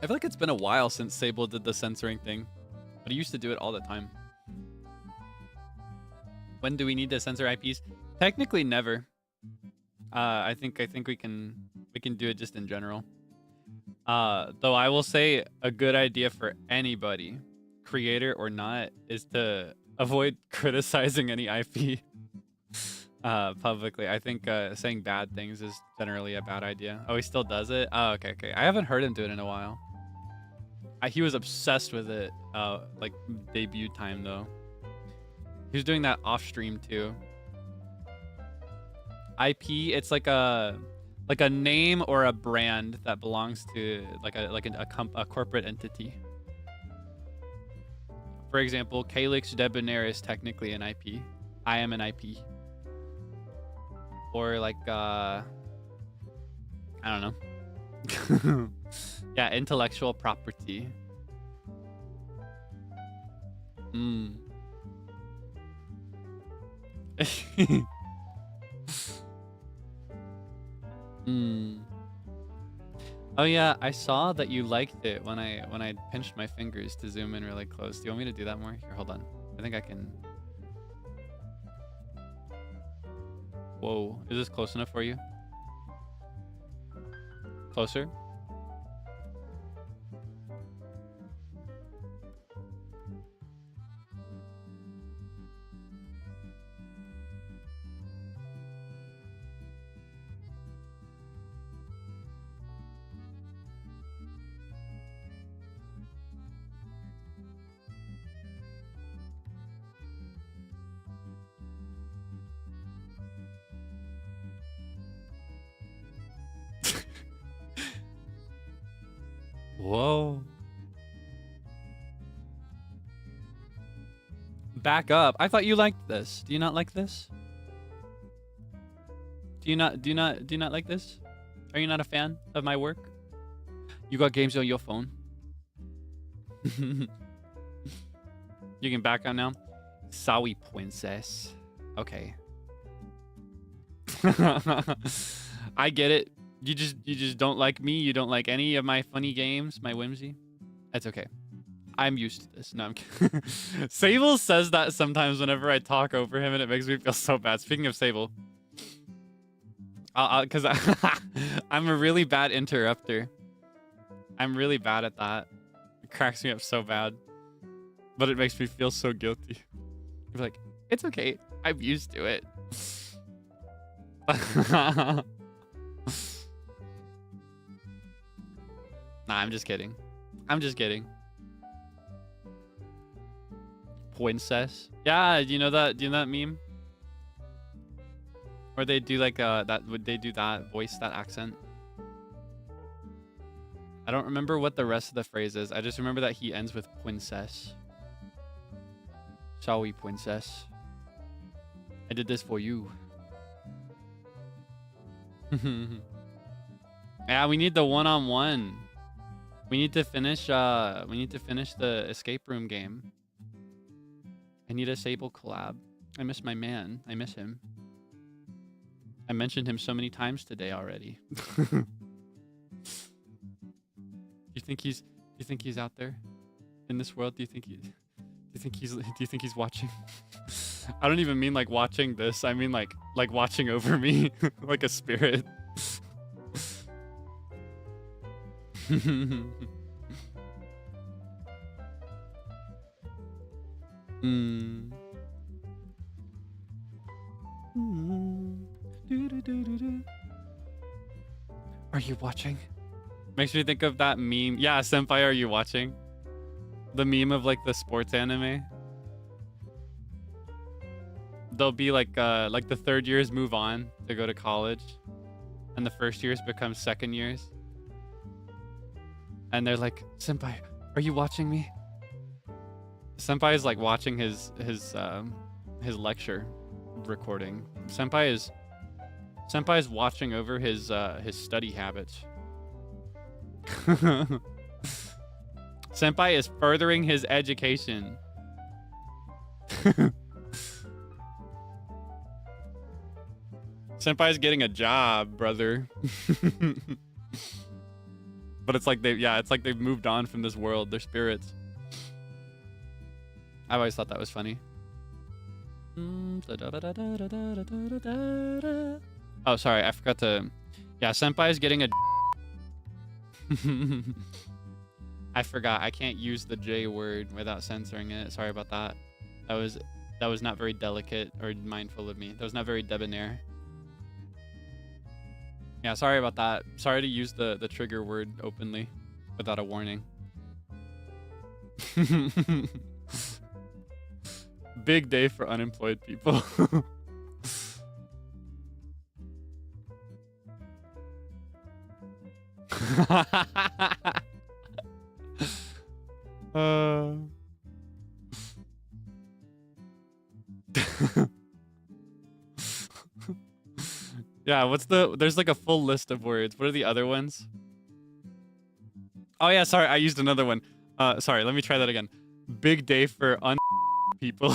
feel like it's been a while since Seible did the censoring thing, but he used to do it all the time. When do we need to censor IPs? Technically, never. I think we can do it just in general. Though I will say a good idea for anybody, creator or not, is to avoid criticizing any IP publicly. I think saying bad things is generally a bad idea. Oh, he still does it? Oh, okay. I haven't heard him do it in a while. He was obsessed with it, like debut time though. He was doing that off stream too. IP, it's like a name or a brand that belongs to a corporate entity. For example, Kaelix Debonair is technically an IP. I am an IP. Or like I don't know. Yeah, intellectual property. Oh yeah, I saw that you liked it when I pinched my fingers to zoom in really close. Do you want me to do that more? Here, hold on. I think I can. Whoa, is this close enough for you? Closer? Whoa. Back up. I thought you liked this. Do you not like this? Do you not like this? Are you not a fan of my work? You got games on your phone? You can back up now. Sawi princess. Okay. I get it. You just don't like me. You don't like any of my funny games, my whimsy. That's okay. I'm used to this. No, I'm kidding. Seible says that sometimes whenever I talk over him, and it makes me feel so bad. Speaking of Seible, because I'm a really bad interrupter. I'm really bad at that. It cracks me up so bad, but it makes me feel so guilty. You're like, it's okay. I'm used to it. Nah, I'm just kidding. I'm just kidding. Princess. Yeah, do you know that? Do you know that meme? Or they do like that? Would they do that voice, that accent? I don't remember what the rest of the phrase is. I just remember that he ends with princess. Shall we, princess? I did this for you.
Yeah, we need the one-on-one. We need to finish the escape room game. I need a Seible collab. I miss my man. I miss him. I mentioned him so many times today already. Do you think he's out there in this world? Do you think he's watching? I don't even mean like watching this. I mean like watching over me like a spirit. Are you watching? Makes me think of that meme. Yeah, Senpai, are you watching? The meme of like the sports anime. They'll be like the third years move on to go to college, and the first years become second years. And they're like, Senpai, are you watching me? Senpai is like watching his lecture recording. Senpai is watching over his study habits. Senpai is furthering his education. Senpai's getting a job, brother. But it's like they've moved on from this world. They're spirits. I've always thought that was funny. Oh, sorry, I forgot to. Yeah, Senpai's getting a. I forgot. I can't use the J word without censoring it. Sorry about that. That was not very delicate or mindful of me. That was not very debonair. Yeah, sorry about that. Sorry to use the trigger word openly without a warning. Big day for unemployed people. Yeah, there's like a full list of words. What are the other ones? Oh yeah, sorry, I used another one. Sorry, let me try that again. Big day for people.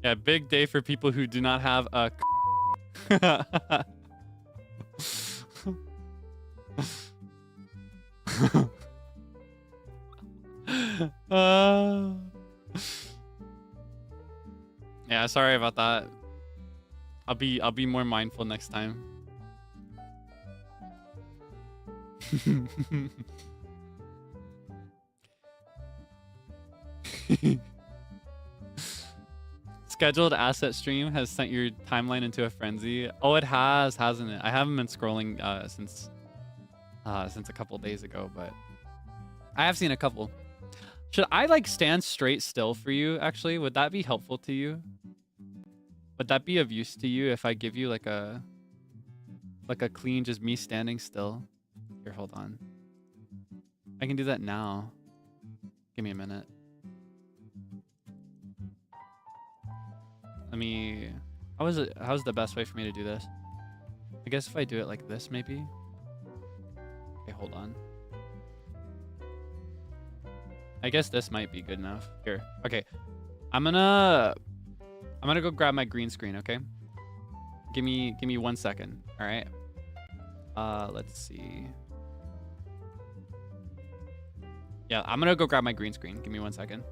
Yeah, big day for people who do not have a yeah, sorry about that. I'll be more mindful next time. Scheduled asset stream has sent your timeline into a frenzy. Oh, it has, hasn't it? I haven't been scrolling since a couple days ago, but I have seen a couple. Should I like stand straight still for you? Actually, would that be helpful to you? Would that be of use to you if I give you like a clean just me standing still? Here, hold on. I can do that now. Give me a minute. Let me. How's the best way for me to do this? I guess if I do it like this, maybe. Okay, hold on. I guess this might be good enough. Here. Okay. I'm gonna go grab my green screen, okay? Give me 1 second. All right. Let's see. Yeah, I'm gonna go grab my green screen. Give me 1 second.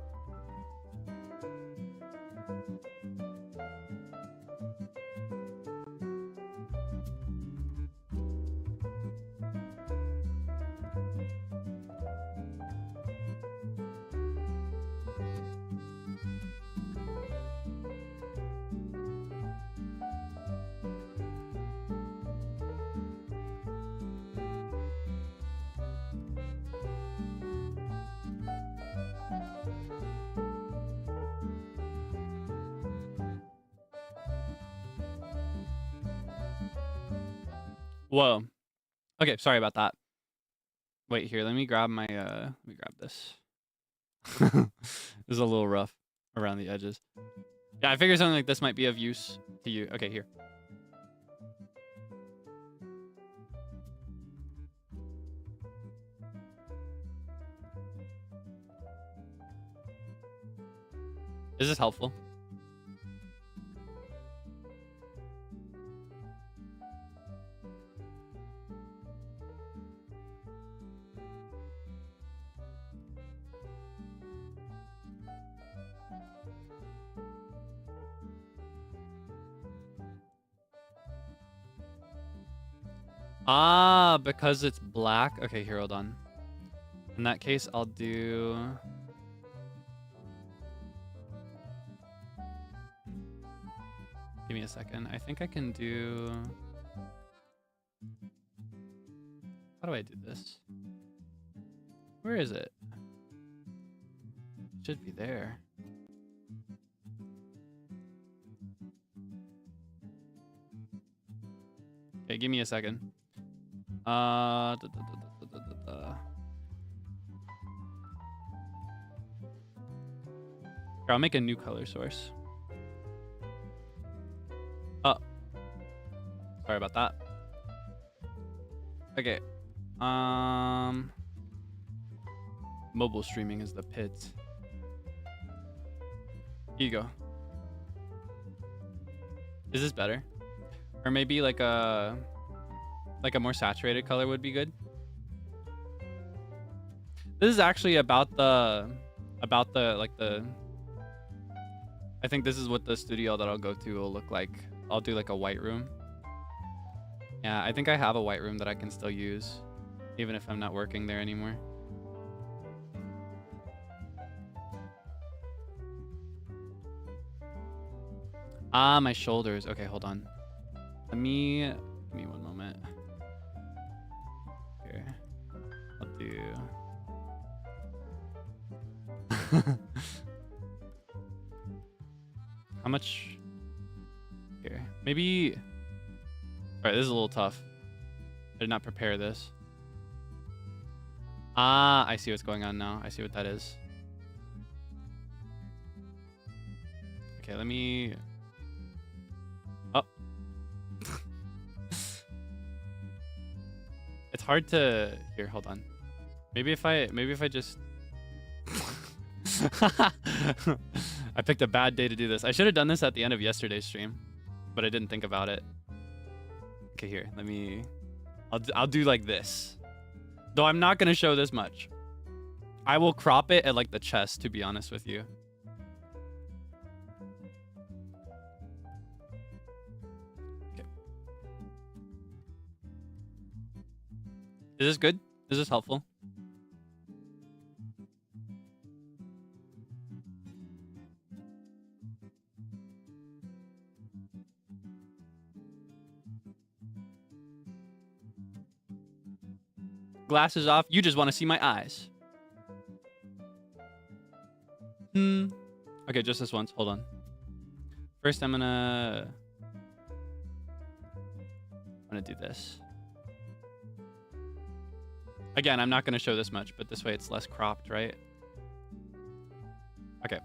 Whoa. Okay, sorry about that. Wait here, let me grab my let me grab this. It's a little rough around the edges. Yeah, I figured something like this might be of use to you. Okay, here. Is this helpful? Ah, because it's black. Okay, here, hold on. In that case, I'll do... Give me a second. I think I can do... How do I do this? Where is it? It should be there. Okay, give me a second. Here, I'll make a new color source. Oh. Sorry about that. Okay. Mobile streaming is the pit. Here you go. Is this better? Or maybe like a more saturated color would be good. This is actually about the I think this is what the studio that I'll go to will look like. I'll do like a white room. Yeah, I think I have a white room that I can still use, even if I'm not working there anymore. Ah, my shoulders. Okay, hold on. Give me one moment. Here. I'll do... How much? Here. Maybe... Alright, this is a little tough. I did not prepare this. Ah, I see what's going on now. I see what that is. Okay, let me... Oh. It's hard to... Here, hold on. Maybe if I just... I picked a bad day to do this. I should have done this at the end of yesterday's stream, but I didn't think about it. Okay, here, let me... I'll do like this. Though I'm not going to show this much. I will crop it at like the chest, to be honest with you. Okay. Is this good? Is this helpful? Glasses off. You just want to see my eyes. Okay, just this once. Hold on. First, I'm gonna do this. Again, I'm not gonna show this much, but this way it's less cropped, right? Okay.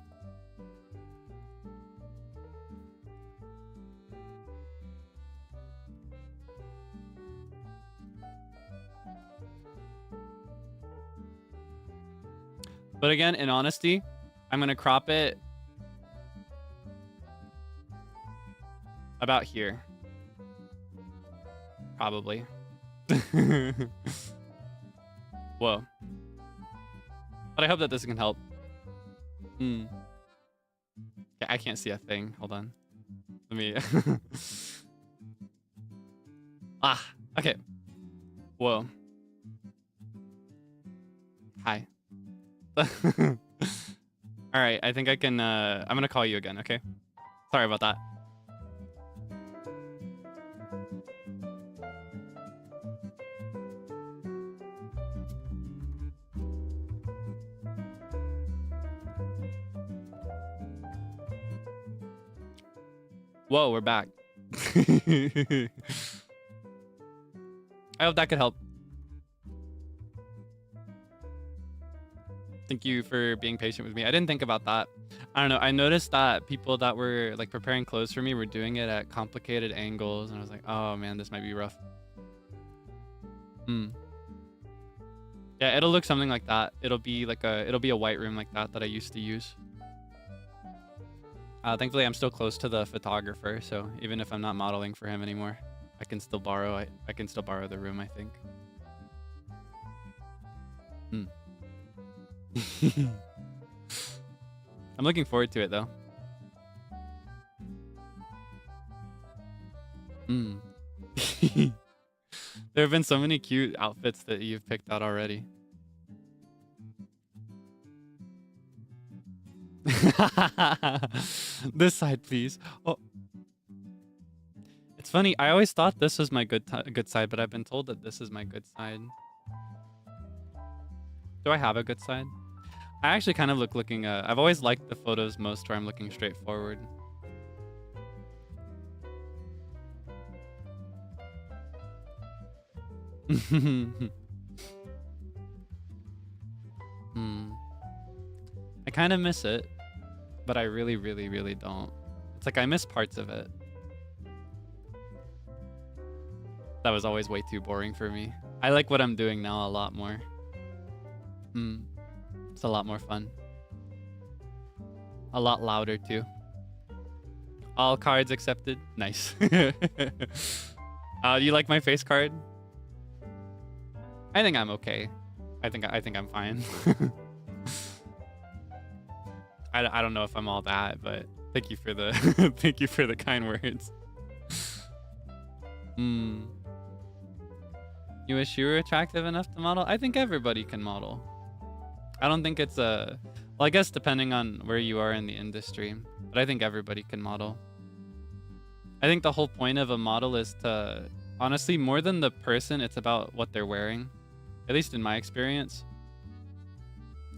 But again, in honesty, I'm going to crop it about here. Probably. Whoa. But I hope that this can help. Yeah, I can't see a thing. Hold on. Let me... Ah, okay. Whoa. Hi. All right, I think I can I'm gonna call you again, okay? Sorry about that. Whoa, we're back. I hope that could help. Thank you for being patient with me. I didn't think about that. I don't know. I noticed that people that were like preparing clothes for me were doing it at complicated angles, and I was like, oh man, this might be rough. Yeah, it'll look something like that. It'll be a white room like that I used to use. Thankfully, I'm still close to the photographer, so even if I'm not modeling for him anymore, I can still borrow the room, I think. I'm looking forward to it though. There have been so many cute outfits that you've picked out already. This side, please. Oh, it's funny. I always thought this was my good side, but I've been told that this is my good side. Do I have a good side? I actually kind of looking. I've always liked the photos most where I'm looking straight forward. I kind of miss it, but I really, really, really don't. It's like I miss parts of it. That was always way too boring for me. I like what I'm doing now a lot more. It's a lot more fun. A lot louder too. All cards accepted. Nice. Do you like my face card? I think I'm okay. I think I'm fine. I don't know if I'm all that, but thank you for the thank you for the kind words. You wish you were attractive enough to model? I think everybody can model. I don't think it's a... Well, I guess depending on where you are in the industry, but I think everybody can model. I think the whole point of a model is to... Honestly, more than the person, it's about what they're wearing. At least in my experience.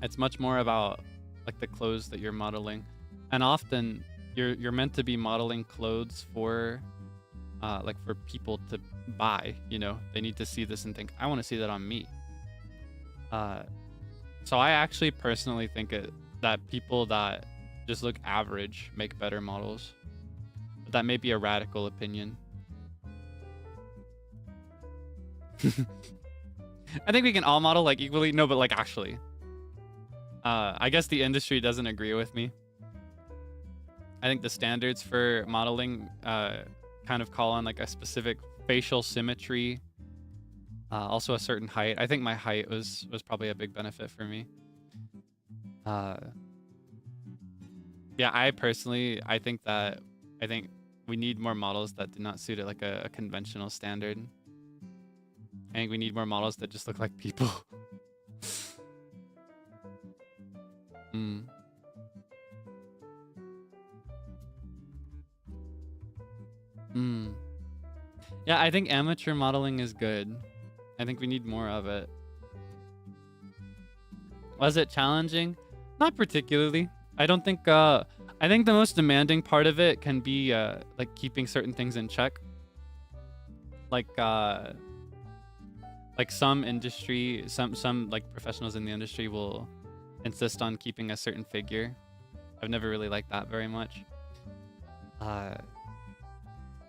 It's much more about like the clothes that you're modeling. And often you're meant to be modeling clothes for like for people to buy, you know. They need to see this and think, I want to see that on me. So I actually personally think that people that just look average make better models. But that may be a radical opinion. I think we can all model like equally. No, but like actually. I guess the industry doesn't agree with me. I think the standards for modeling kind of call on like a specific facial symmetry. Also a certain height. I think my height was probably a big benefit for me. Yeah, I think we need more models that do not suit it like a conventional standard. I think we need more models that just look like people. Yeah, I think amateur modeling is good. I think we need more of it. Was it challenging? Not particularly. I don't think I think the most demanding part of it can be like keeping certain things in check. Like some industry, some like professionals in the industry will insist on keeping a certain figure. I've never really liked that very much.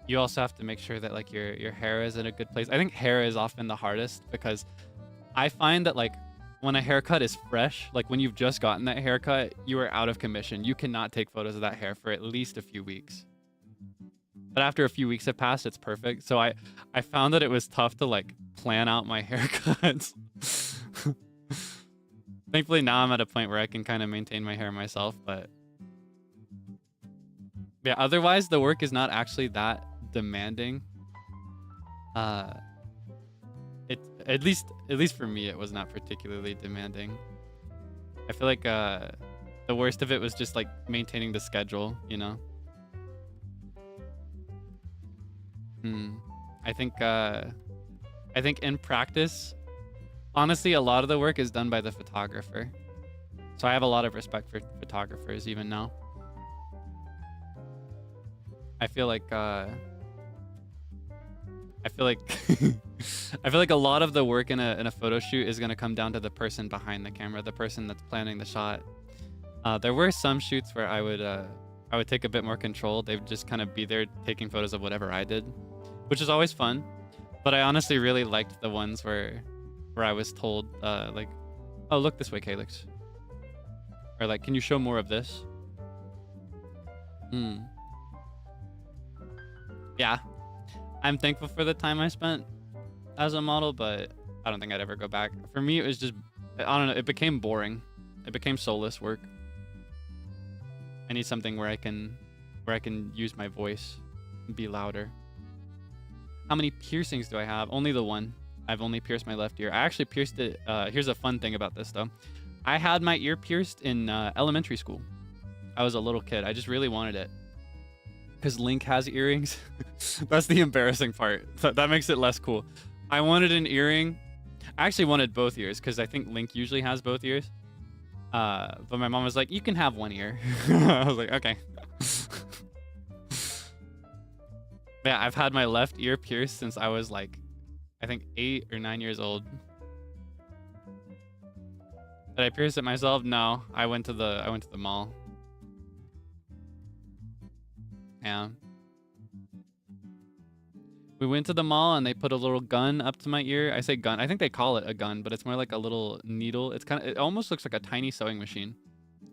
You also have to make sure that like your hair is in a good place. I think hair is often the hardest because I find that like when a haircut is fresh, like when you've just gotten that haircut, you are out of commission. You cannot take photos of that hair for at least a few weeks. But after a few weeks have passed, it's perfect. So I found that it was tough to like plan out my haircuts. Thankfully now I'm at a point where I can kind of maintain my hair myself, but yeah, otherwise the work is not actually that demanding. It at least for me it was not particularly demanding. I feel like the worst of it was just like maintaining the schedule, you know. I think in practice, honestly, a lot of the work is done by the photographer. So I have a lot of respect for photographers even now. I feel like I feel like I feel like a lot of the work in a photo shoot is gonna come down to the person behind the camera, the person that's planning the shot. There were some shoots where I would take a bit more control. They would just kind of be there taking photos of whatever I did, which is always fun. But I honestly really liked the ones where I was told like, oh, look this way, Kaelix. Or like, can you show more of this? Yeah. I'm thankful for the time I spent as a model, but I don't think I'd ever go back. For me, it was just, I don't know, it became boring. It became soulless work. I need something where I can use my voice and be louder. How many piercings do I have? Only the one. I've only pierced my left ear. I actually pierced it. Here's a fun thing about this though. I had my ear pierced in elementary school. I was a little kid. I just really wanted it. Because Link has earrings. That's the embarrassing part. That makes it less cool. I wanted an earring. I actually wanted both ears because I think Link usually has both ears. But my mom was like, you can have one ear. I was like, okay. Yeah, I've had my left ear pierced since I was like, I think 8 or 9 years old. Did I pierce it myself? No, I went to the mall. Yeah. We went to the mall and they put a little gun up to my ear. I say gun. I think they call it a gun, but it's more like a little needle. It almost looks like a tiny sewing machine.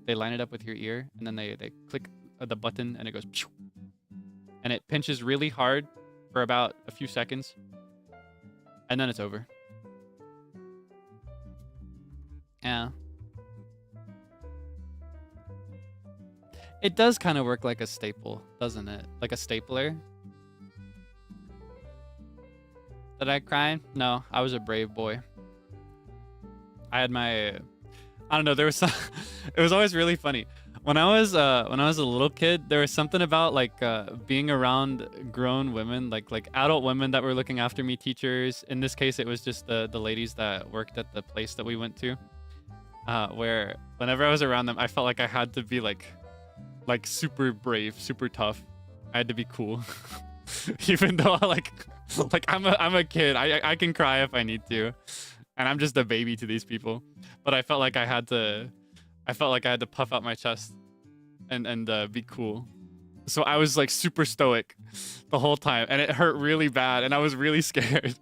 They line it up with your ear and then they click the button and it goes pshoo, and it pinches really hard for about a few seconds and then it's over. Yeah. It does kind of work like a staple, doesn't it? Like a stapler. Did I cry? No, I was a brave boy. I had my, I don't know, there was some, it was always really funny. When I was a little kid, there was something about like being around grown women, like adult women that were looking after me, teachers. In this case, it was just the ladies that worked at the place that we went to, where whenever I was around them, I felt like I had to be like super brave, super tough. I had to be cool. Even though like I'm a kid. I can cry if I need to. And I'm just a baby to these people. But I felt like I had to puff out my chest and be cool. So I was like super stoic the whole time and it hurt really bad and I was really scared.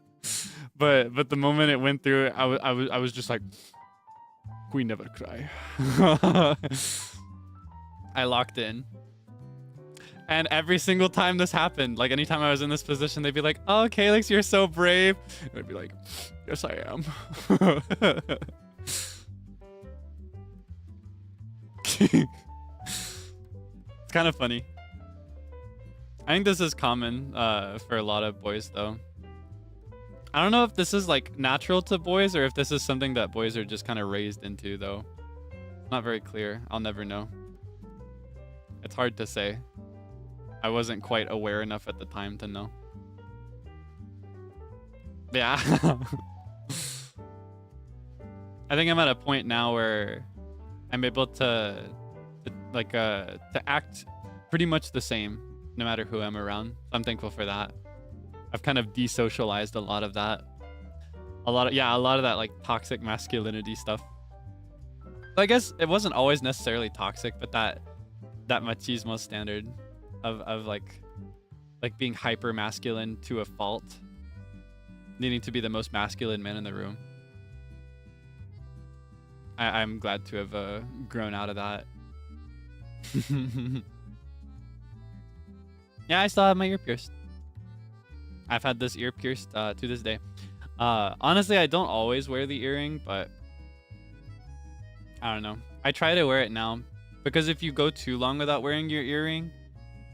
But the moment it went through, I was just like, we never cry. I locked in. And every single time this happened, like anytime I was in this position, they'd be like, oh, Kaelix, you're so brave. And I'd be like, yes, I am. It's kind of funny. I think this is common for a lot of boys, though. I don't know if this is like natural to boys or if this is something that boys are just kind of raised into, though. It's not very clear. I'll never know. It's hard to say. I wasn't quite aware enough at the time to know. Yeah. I think I'm at a point now where I'm able to act pretty much the same no matter who I'm around. So I'm thankful for that. I've kind of desocialized a lot of that. A lot of that like toxic masculinity stuff. I guess it wasn't always necessarily toxic, but that machismo standard of like being hyper masculine to a fault, needing to be the most masculine man in the room. I'm glad to have grown out of that. Yeah, I still have my ear pierced. I've had this ear pierced to this day. Honestly, I don't always wear the earring, but I don't know. I try to wear it now because if you go too long without wearing your earring,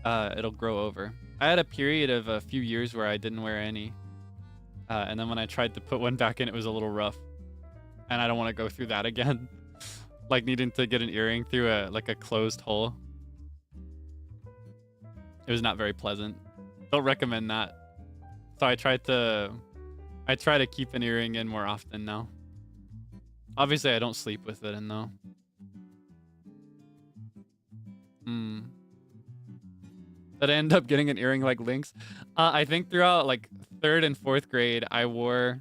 it'll grow over. I had a period of a few years where I didn't wear any. And then when I tried to put one back in, it was a little rough. And I don't want to go through that again. Like needing to get an earring through a closed hole. It was not very pleasant. Don't recommend that. So I try to keep an earring in more often now. Obviously I don't sleep with it in though. Did I end up getting an earring like Link's? I think throughout like 3rd and 4th grade, I wore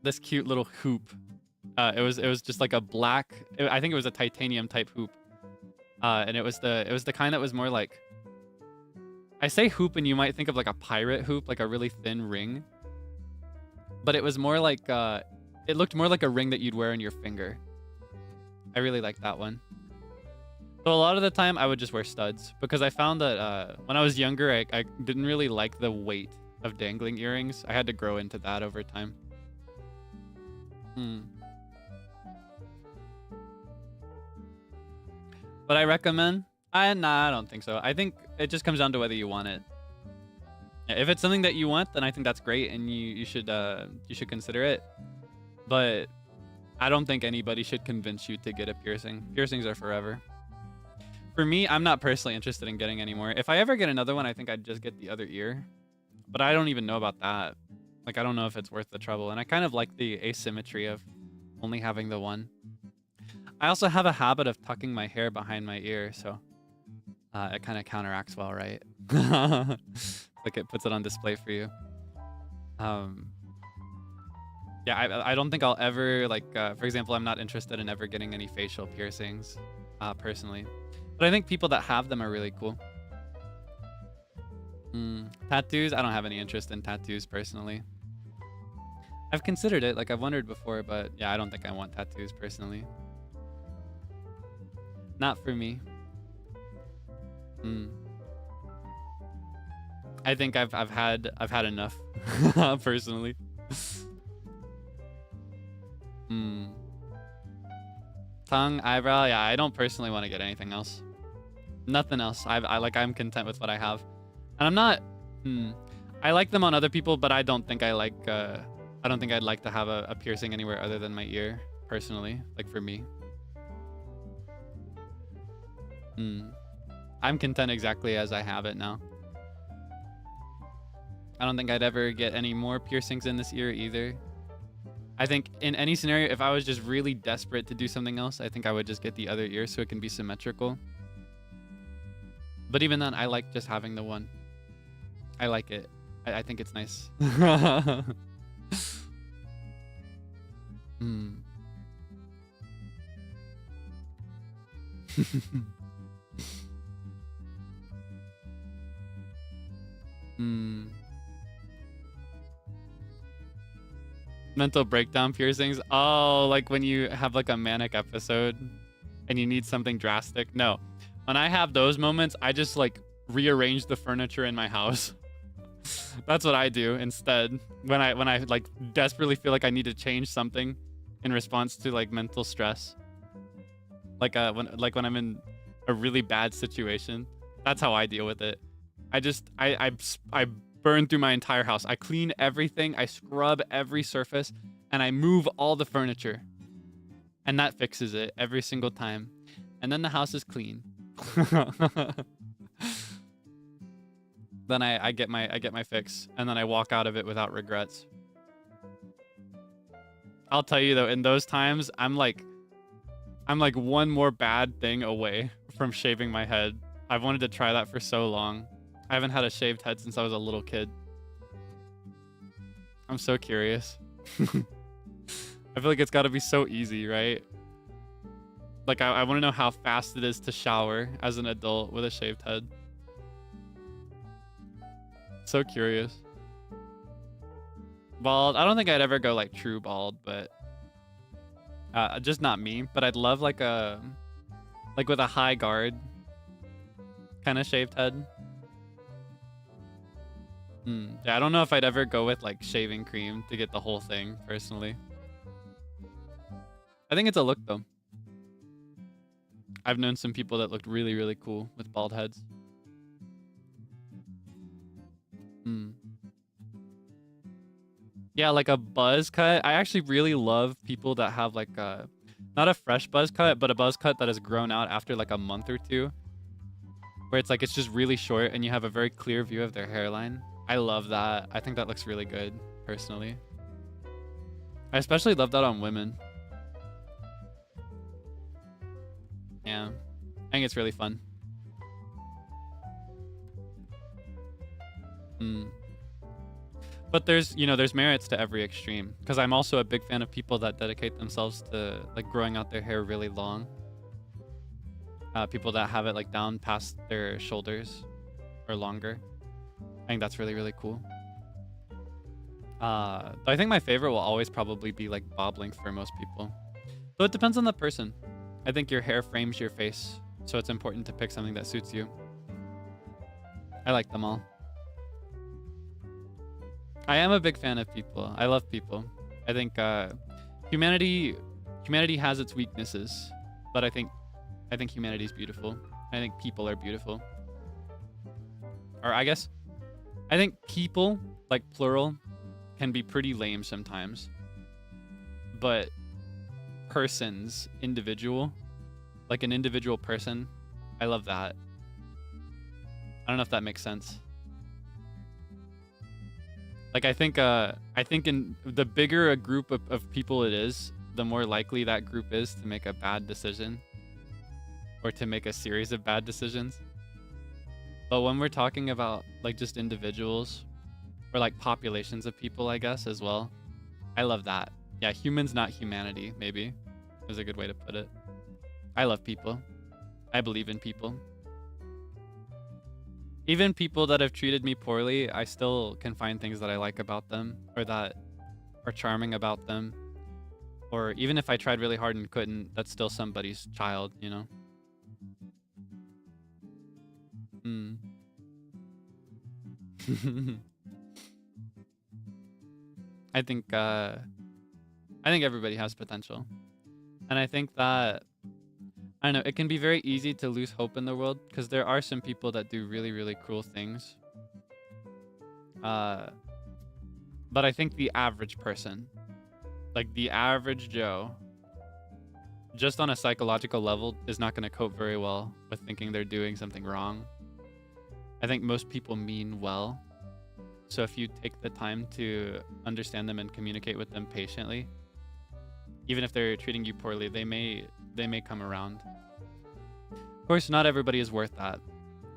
this cute little hoop. It was just like a black, I think it was a titanium type hoop. And it was the kind that was more like, I say hoop and you might think of like a pirate hoop, like a really thin ring. But it was more like, it looked more like a ring that you'd wear on your finger. I really liked that one. So a lot of the time I would just wear studs because I found that when I was younger, I didn't really like the weight of dangling earrings. I had to grow into that over time. But I recommend? Nah, I don't think so. I think it just comes down to whether you want it. If it's something that you want, then I think that's great, and you should consider it. But I don't think anybody should convince you to get a piercing. Piercings are forever. For me, I'm not personally interested in getting any more. If I ever get another one, I think I'd just get the other ear. But I don't even know about that. Like, I don't know if it's worth the trouble. And I kind of like the asymmetry of only having the one. I also have a habit of tucking my hair behind my ear, so it kind of counteracts well, right? Like it puts it on display for you. Yeah, I don't think I'll ever, like, for example, I'm not interested in ever getting any facial piercings, personally. But I think people that have them are really cool. Tattoos? I don't have any interest in tattoos, personally. I've considered it, like I've wondered before, but yeah, I don't think I want tattoos, personally. Not for me. I think I've had enough personally. Tongue, eyebrow, yeah, I don't personally want to get anything else. Nothing else. I'm content with what I have. And I'm not I like them on other people, but I don't think I don't think I'd like to have a piercing anywhere other than my ear, personally, like for me. I'm content exactly as I have it now. I don't think I'd ever get any more piercings in this ear either. I think in any scenario, if I was just really desperate to do something else, I think I would just get the other ear so it can be symmetrical. But even then, I like just having the one. I like it. I think it's nice. Mental breakdown piercings. Oh, like when you have like a manic episode and you need something drastic. No, when I have those moments, I just like rearrange the furniture in my house. That's what I do instead. When I like desperately feel like I need to change something in response to like mental stress. Like when I'm in a really bad situation, that's how I deal with it. I burn through my entire house. I clean everything. I scrub every surface, and I move all the furniture, and that fixes it every single time. And then the house is clean. Then I get my fix, and then I walk out of it without regrets. I'll tell you though, in those times, I'm like one more bad thing away from shaving my head. I've wanted to try that for so long. I haven't had a shaved head since I was a little kid. I'm so curious. I feel like it's got to be so easy, right? Like, I want to know how fast it is to shower as an adult with a shaved head. So curious. Bald. I don't think I'd ever go like true bald, but just not me. But I'd love like with a high guard kind of shaved head. Yeah, I don't know if I'd ever go with like shaving cream to get the whole thing, personally. I think it's a look though. I've known some people that looked really, really cool with bald heads. Yeah, like a buzz cut. I actually really love people that have like not a fresh buzz cut, but a buzz cut that has grown out after like a month or two. Where it's like it's just really short and you have a very clear view of their hairline. I love that. I think that looks really good, personally. I especially love that on women. Yeah. I think it's really fun. But But there's, you know, there's merits to every extreme, because I'm also a big fan of people that dedicate themselves to like growing out their hair really long. People that have it like down past their shoulders or longer. I think that's really, really cool. But I think my favorite will always probably be like bob length for most people. So it depends on the person. I think your hair frames your face, so it's important to pick something that suits you. I like them all. I am a big fan of people. I love people. I think humanity has its weaknesses, but I think humanity is beautiful. I think people are beautiful. Or I think people, like plural, can be pretty lame sometimes. But persons, individual, like an individual person, I love that. I don't know if that makes sense. Like I think in the bigger a group of people it is, the more likely that group is to make a bad decision or to make a series of bad decisions. But when we're talking about like just individuals or like populations of people, I guess, as well, I love that. Yeah, humans, not humanity, maybe is a good way to put it. I love people. I believe in people. Even people that have treated me poorly, I still can find things that I like about them or that are charming about them. Or even if I tried really hard and couldn't, that's still somebody's child, you know? I think everybody has potential. And I think that, I don't know, it can be very easy to lose hope in the world because there are some people that do really, really cruel things. But I think the average person, like the average Joe, just on a psychological level, is not going to cope very well with thinking they're doing something wrong. I think most people mean well. So if you take the time to understand them and communicate with them patiently, even if they're treating you poorly, they may come around. Of course, not everybody is worth that.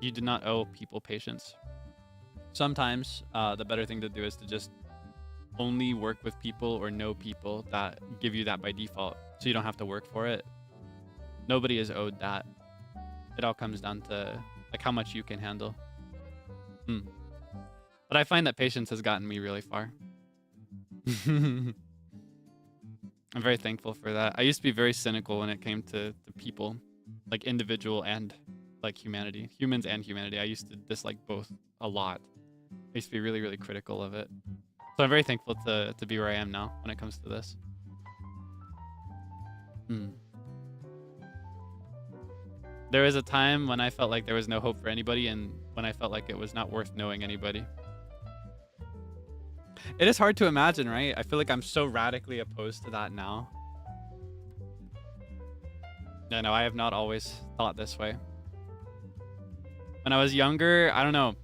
You do not owe people patience. Sometimes the better thing to do is to just only work with people or know people that give you that by default, so you don't have to work for it. Nobody is owed that. It all comes down to like how much you can handle. But I find that patience has gotten me really far. I'm very thankful for that. I used to be very cynical when it came to people, like individual and like humanity, humans and humanity. I used to dislike both a lot. I used to be really, really critical of it. So I'm very thankful to be where I am now when it comes to this. There was a time when I felt like there was no hope for anybody and when I felt like it was not worth knowing anybody. It is hard to imagine, right? I feel like I'm so radically opposed to that now. Yeah, no, I have not always thought this way. When I was younger, I don't know.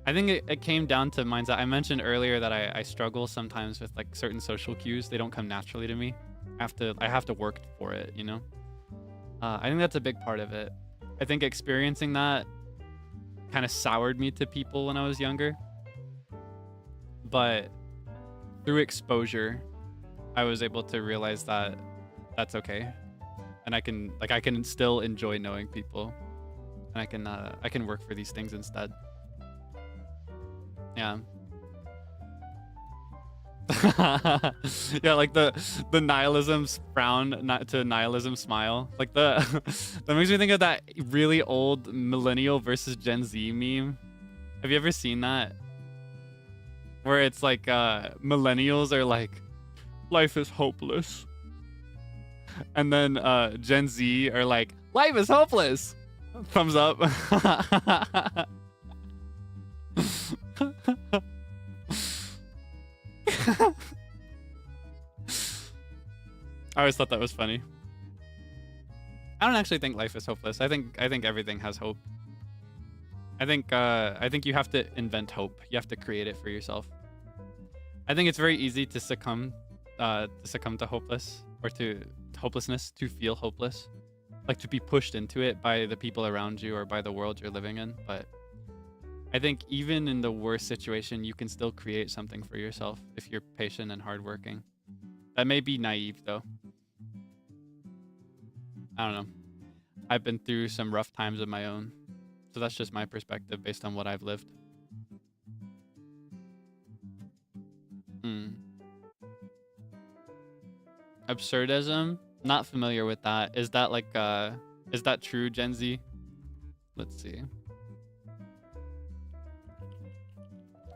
I think it came down to mindset. I mentioned earlier that I struggle sometimes with like certain social cues. They don't come naturally to me. I have to work for it, you know? I think that's a big part of it. I think experiencing that kind of soured me to people when I was younger. But through exposure, I was able to realize that that's okay. And I can still enjoy knowing people. And I can work for these things instead. Yeah. Yeah, like the nihilism's frown to nihilism smile. Like that makes me think of that really old millennial versus Gen Z meme. Have you ever seen that? Where it's like millennials are like, life is hopeless. And then Gen Z are like, life is hopeless. Thumbs up. I always thought that was funny. I don't actually think life is hopeless. I think everything has hope. I think you have to invent hope. You have to create it for yourself. I think it's very easy to succumb to hopelessness, to feel hopeless, like to be pushed into it by the people around you or by the world you're living in. But I think even in the worst situation, you can still create something for yourself if you're patient and hardworking. That may be naive, though. I don't know. I've been through some rough times of my own. So that's just my perspective based on what I've lived. Absurdism? Not familiar with that. Is that like, is that true, Gen Z? Let's see.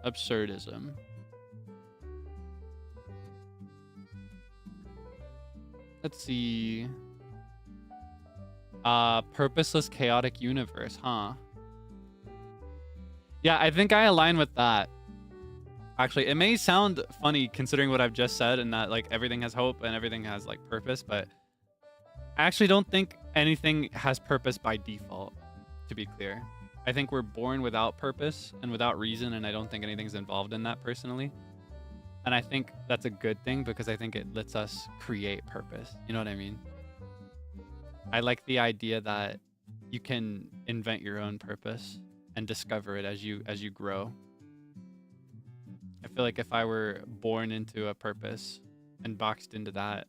Absurdism. Let's see. Purposeless chaotic universe, huh? Yeah, I think I align with that. Actually, it may sound funny considering what I've just said and that like everything has hope and everything has like purpose, but I actually don't think anything has purpose by default, to be clear. I think we're born without purpose and without reason, and I don't think anything's involved in that personally. And I think that's a good thing because I think it lets us create purpose. You know what I mean? I like the idea that you can invent your own purpose and discover it as you grow. I feel like if I were born into a purpose and boxed into that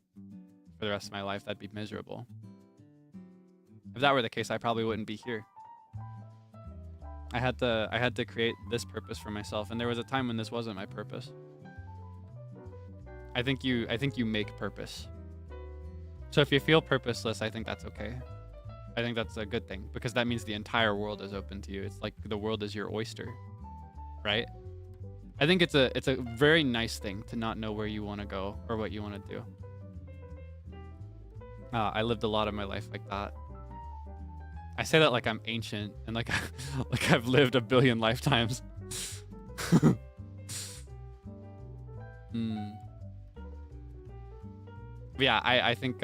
for the rest of my life, that'd be miserable. If that were the case, I probably wouldn't be here. I had to create this purpose for myself, and there was a time when this wasn't my purpose. I think you make purpose. So if you feel purposeless, I think that's okay. I think that's a good thing because that means the entire world is open to you. It's like the world is your oyster, right? I think it's a very nice thing to not know where you want to go or what you want to do. I lived a lot of my life like that. I say that like I'm ancient and like like I've lived a billion lifetimes. Yeah, I think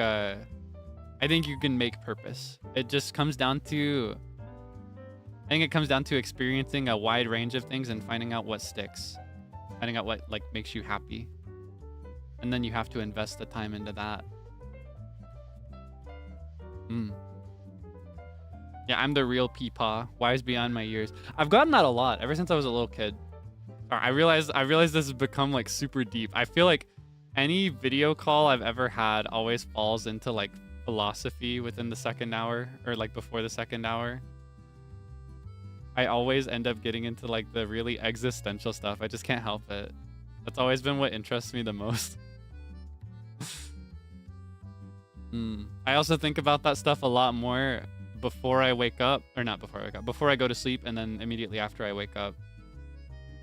you can make purpose. It just comes down to, I think it comes down to experiencing a wide range of things and finding out what sticks, finding out what like makes you happy, and then you have to invest the time into that. Yeah, I'm the real peepaw, wise beyond my years. I've gotten that a lot ever since I was a little kid. I realized this has become like super deep. I feel like any video call I've ever had always falls into like philosophy within the second hour or like before the second hour. I always end up getting into like the really existential stuff. I just can't help it. That's always been what interests me the most. I also think about that stuff a lot more before I wake up, or not before I wake up, before I go to sleep, and then immediately after I wake up.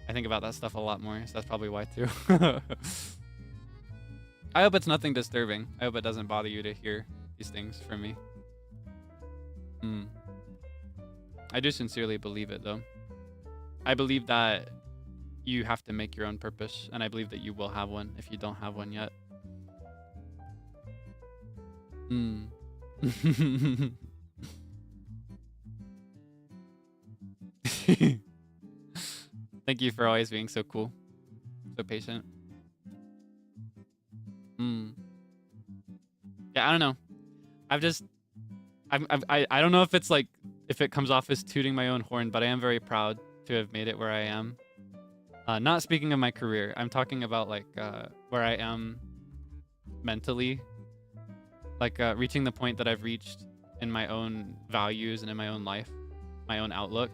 I think about that stuff a lot more, so that's probably why too. I hope it's nothing disturbing. I hope it doesn't bother you to hear these things from me. I do sincerely believe it though. I believe that you have to make your own purpose, and I believe that you will have one if you don't have one yet. Thank you for always being so cool, so patient. Yeah, I don't know. I don't know if it's like, if it comes off as tooting my own horn, but I am very proud to have made it where I am. Not speaking of my career, I'm talking about like where I am mentally, like reaching the point that I've reached in my own values and in my own life, my own outlook.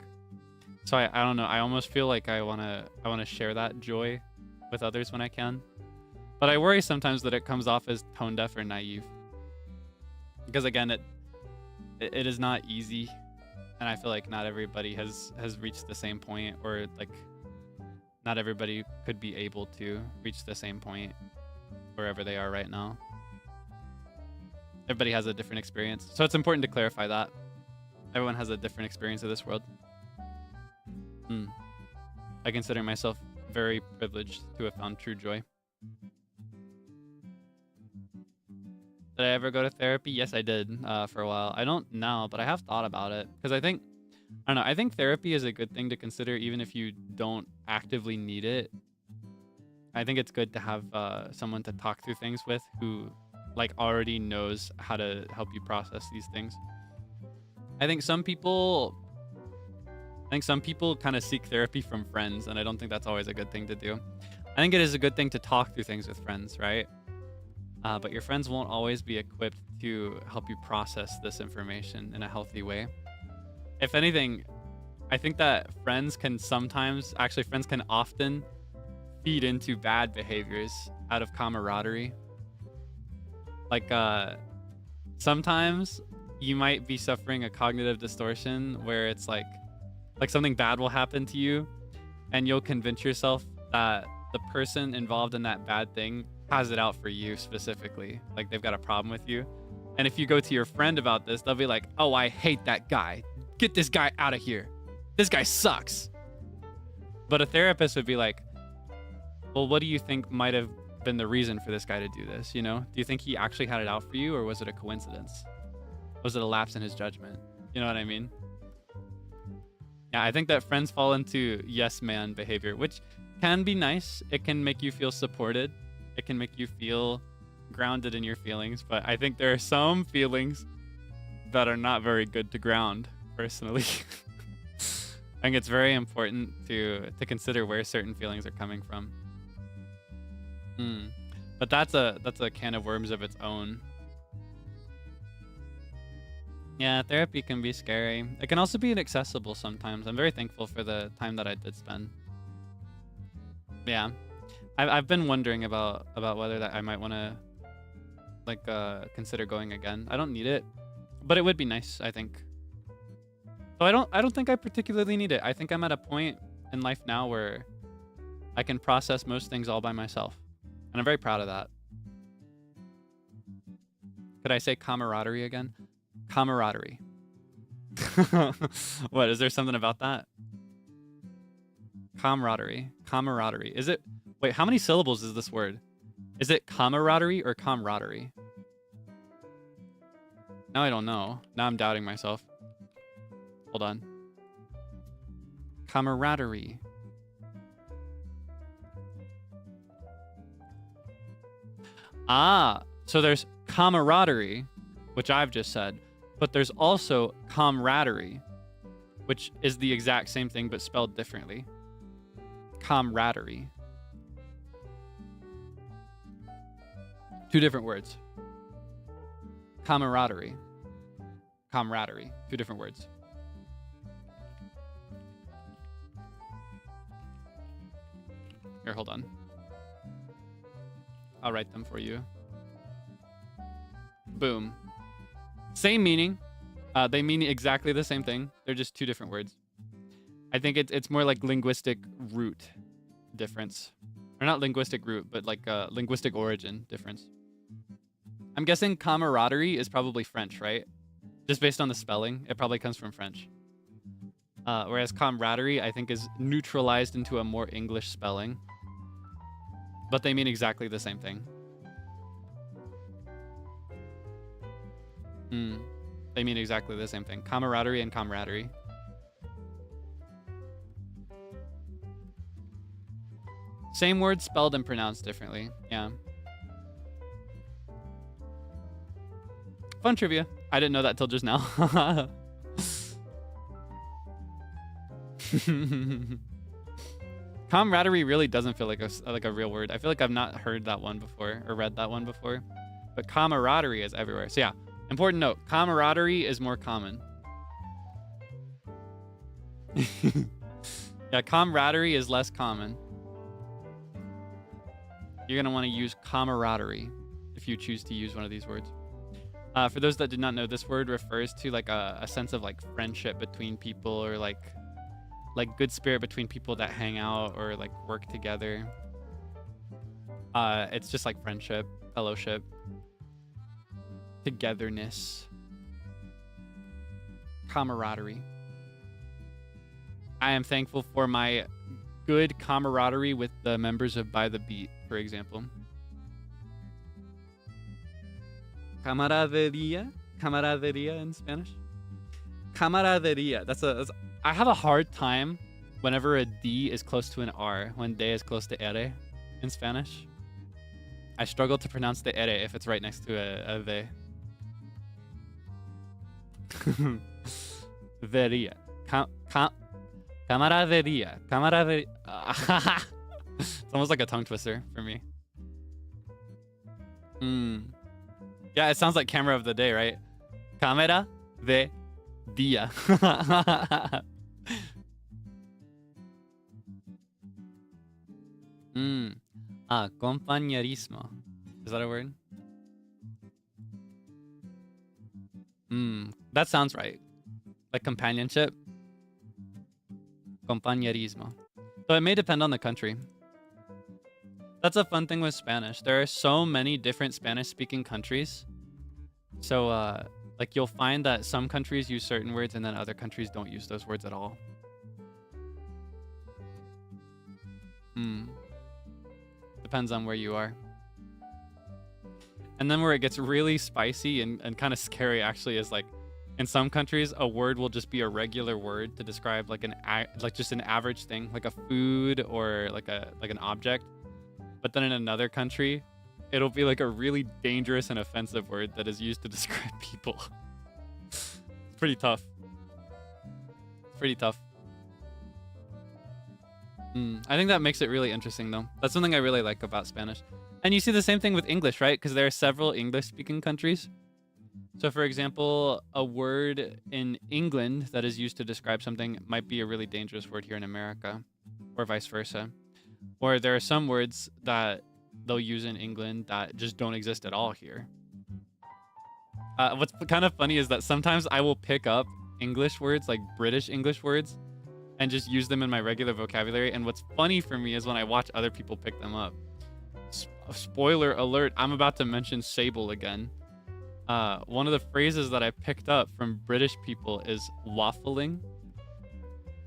So I don't know. I almost feel like I wanna share that joy with others when I can, but I worry sometimes that it comes off as tone deaf or naive. Because again, it is not easy, and I feel like not everybody has reached the same point, or like not everybody could be able to reach the same point wherever they are right now. Everybody has a different experience, so it's important to clarify that everyone has a different experience of this world. I consider myself very privileged to have found true joy. Did I ever go to therapy? Yes, I did for a while. I don't now, but I have thought about it because I don't know. I think therapy is a good thing to consider even if you don't actively need it. I think it's good to have someone to talk through things with who like already knows how to help you process these things. I think some people, think some people kind of seek therapy from friends, and I don't think that's always a good thing to do. I think it is a good thing to talk through things with friends, right? But your friends won't always be equipped to help you process this information in a healthy way. If anything, I think that friends can often feed into bad behaviors out of camaraderie. Like, sometimes you might be suffering a cognitive distortion where it's like something bad will happen to you, and you'll convince yourself that the person involved in that bad thing has it out for you specifically. Like, they've got a problem with you. And if you go to your friend about this, they'll be like, oh, I hate that guy. Get this guy out of here. This guy sucks. But a therapist would be like, well, what do you think might have been the reason for this guy to do this? You know, do you think he actually had it out for you, or was it a coincidence? Was it a lapse in his judgment? You know what I mean? Yeah, I think that friends fall into yes man behavior, which can be nice. It can make you feel supported. It can make you feel grounded in your feelings. But I think there are some feelings that are not very good to ground, personally. I think it's very important to consider where certain feelings are coming from. But that's a can of worms of its own. Yeah, therapy can be scary. It can also be inaccessible sometimes. I'm very thankful for the time that I did spend. Yeah, I've been wondering about whether that I might want to consider going again. I don't need it, but it would be nice, I think. So I don't think I particularly need it. I think I'm at a point in life now where I can process most things all by myself, and I'm very proud of that. Could I say camaraderie again? Camaraderie. What, is there something about that? Camaraderie. Camaraderie. Is it... Wait, how many syllables is this word? Is it camaraderie or camaraderie? Now I don't know. Now I'm doubting myself. Hold on. Camaraderie. Ah, so there's camaraderie, which I've just said, but there's also camaraderie, which is the exact same thing but spelled differently. Camaraderie. Two different words. Camaraderie. Camaraderie. Two different words. Here, hold on. I'll write them for you. Boom. Same meaning. They mean exactly the same thing. They're just two different words. I think it's more like linguistic root difference. Or not linguistic root, but like linguistic origin difference. I'm guessing camaraderie is probably French, right? Just based on the spelling, it probably comes from French. Whereas camaraderie, I think, is neutralized into a more English spelling. But they mean exactly the same thing. They mean exactly the same thing. Camaraderie and camaraderie. Same word spelled and pronounced differently. Yeah. Fun trivia. I didn't know that till just now. Camaraderie really doesn't feel like a real word. I feel like I've not heard that one before or read that one before. But camaraderie is everywhere. So yeah, important note. Camaraderie is more common. Yeah, camaraderie is less common. You're going to want to use camaraderie if you choose to use one of these words. For those that did not know, this word refers to like a sense of like friendship between people, or like good spirit between people that hang out or like work together. It's just like friendship, fellowship, togetherness, camaraderie. I am thankful for my good camaraderie with the members of By the Beat, for example. Camaraderia? Camaraderia in Spanish? Camaraderia. I have a hard time whenever a D is close to an R, when de is close to ere in Spanish. I struggle to pronounce the ere if it's right next to a ve. Veria. Camaraderie. Camaraderie. It's almost like a tongue twister for me. Yeah, it sounds like camera of the day, right? Camera de dia. Compañerismo. Is that a word? That sounds right. Like companionship. Compañerismo. So it may depend on the country. That's a fun thing with Spanish. There are so many different Spanish-speaking countries. So, like, you'll find that some countries use certain words and then other countries don't use those words at all. Depends on where you are. And then where it gets really spicy and kind of scary, actually, is like, in some countries, a word will just be a regular word to describe like just an average thing, like a food or like an object. But then in another country, it'll be like a really dangerous and offensive word that is used to describe people. It's pretty tough. Pretty tough. I think that makes it really interesting, though. That's something I really like about Spanish. And you see the same thing with English, right? Because there are several English-speaking countries. So, for example, a word in England that is used to describe something might be a really dangerous word here in America, or vice versa. Or there are some words that they'll use in England that just don't exist at all here. What's kind of funny is that sometimes I will pick up English words, like British English words, and just use them in my regular vocabulary. And what's funny for me is when I watch other people pick them up. Spoiler alert, I'm about to mention Seible again. One of the phrases that I picked up from British people is waffling.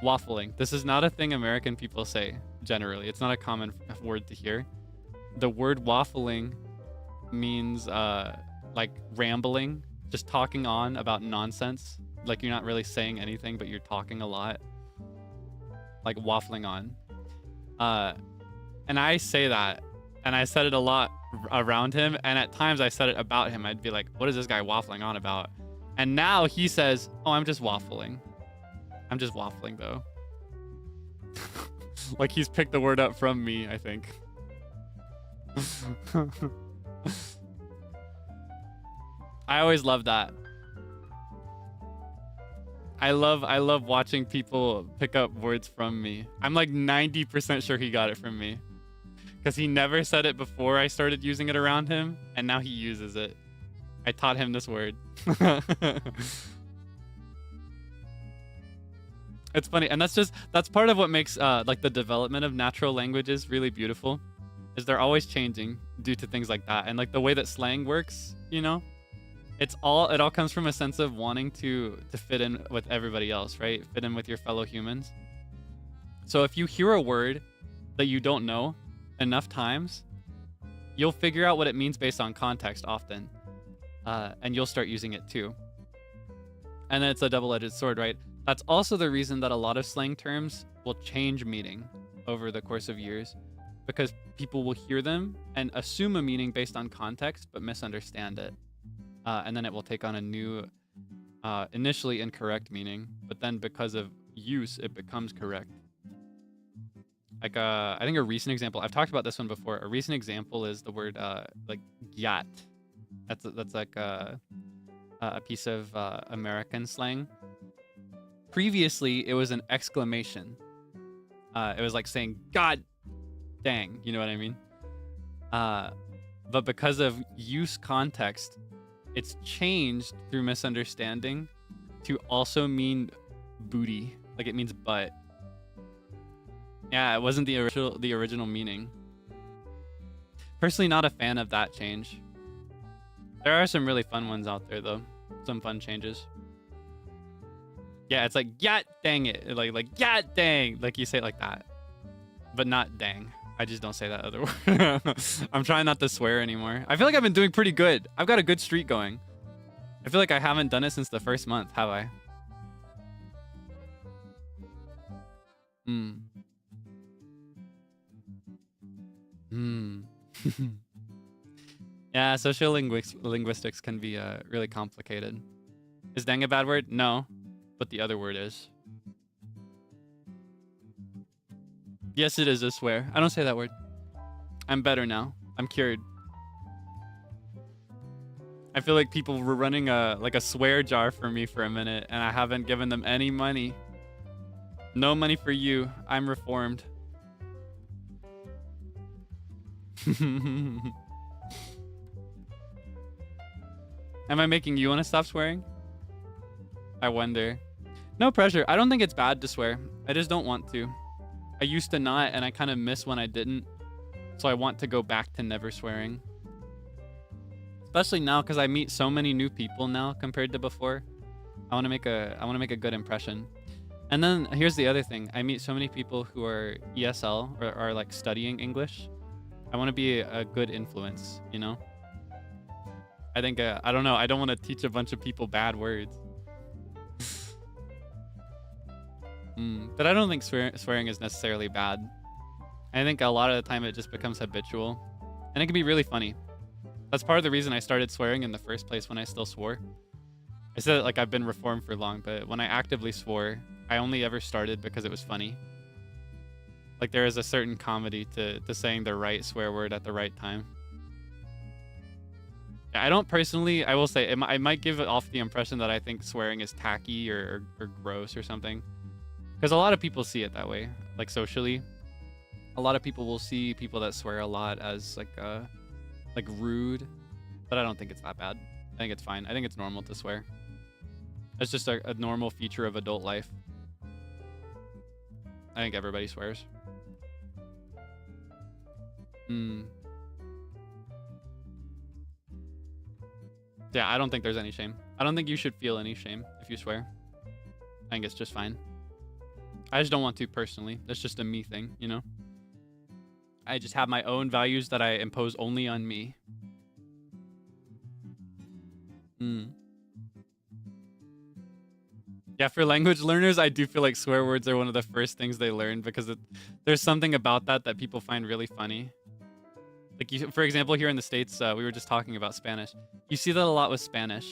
Waffling. This is not a thing American people say, generally. It's not a common word to hear. The word waffling means like rambling, just talking on about nonsense. Like you're not really saying anything, but you're talking a lot. Like waffling on. And I say that, and I said it a lot around him, and at times I said it about him. I'd be like, what is this guy waffling on about? And now he says, oh, I'm just waffling. I'm just waffling, though. Like he's picked the word up from me, I think. I always love that. I love watching people pick up words from me. I'm like 90% sure he got it from me. Because he never said it before I started using it around him, and now he uses it. I taught him this word. It's funny, and that's part of what makes like the development of natural languages really beautiful, is they're always changing due to things like that. And like the way that slang works, you know, it all comes from a sense of wanting to fit in with everybody else, right? Fit in with your fellow humans. So if you hear a word that you don't know enough times, you'll figure out what it means based on context often, and you'll start using it too. And then it's a double-edged sword, right? That's also the reason that a lot of slang terms will change meaning over the course of years, because people will hear them and assume a meaning based on context but misunderstand it, and then it will take on a new initially incorrect meaning, but then because of use it becomes correct. Like I think a recent example, I've talked about this one before. A recent example is the word like gyat. That's like a piece of American slang. Previously, it was an exclamation. It was like saying "God dang," you know what I mean? But because of use context, it's changed through misunderstanding to also mean booty. Like it means butt. Yeah, it wasn't the original meaning. Personally, not a fan of that change. There are some really fun ones out there, though. Some fun changes. Yeah, it's like, yeah, dang it. Like, yeah, dang. Like, you say it like that. But not dang. I just don't say that other word. I'm trying not to swear anymore. I feel like I've been doing pretty good. I've got a good streak going. I feel like I haven't done it since the first month, have I? Yeah, sociolinguistics can be really complicated. Is dang a bad word? No, but the other word is. Yes, it is a swear. I don't say that word. I'm better now. I'm cured. I feel like people were running a swear jar for me for a minute, and I haven't given them any money. No money for you. I'm reformed. Am I making you want to stop swearing? I wonder. No pressure. I don't think it's bad to swear. I just don't want to. I used to not, and I kind of miss when I didn't. So I want to go back to never swearing. Especially now, because I meet so many new people now compared to before. I want to make a good impression. And then here's the other thing. I meet so many people who are ESL or are like studying English. I want to be a good influence, you know? I think, I don't know. I don't want to teach a bunch of people bad words. But I don't think swearing is necessarily bad. I think a lot of the time it just becomes habitual. And it can be really funny. That's part of the reason I started swearing in the first place when I still swore. I said like I've been reformed for long, but when I actively swore, I only ever started because it was funny. Like there is a certain comedy to saying the right swear word at the right time. Yeah, I don't personally, I will say, I might give it off the impression that I think swearing is tacky or gross or something. Because a lot of people see it that way, like socially. A lot of people will see people that swear a lot as like rude, but I don't think it's that bad. I think it's fine. I think it's normal to swear. It's just a normal feature of adult life. I think everybody swears. Yeah, I don't think there's any shame. I don't think you should feel any shame if you swear. I think it's just fine. I just don't want to personally. That's just a me thing, you know? I just have my own values that I impose only on me. Yeah, for language learners, I do feel like swear words are one of the first things they learn because there's something about that people find really funny. Like, for example, here in the States, we were just talking about Spanish. You see that a lot with Spanish.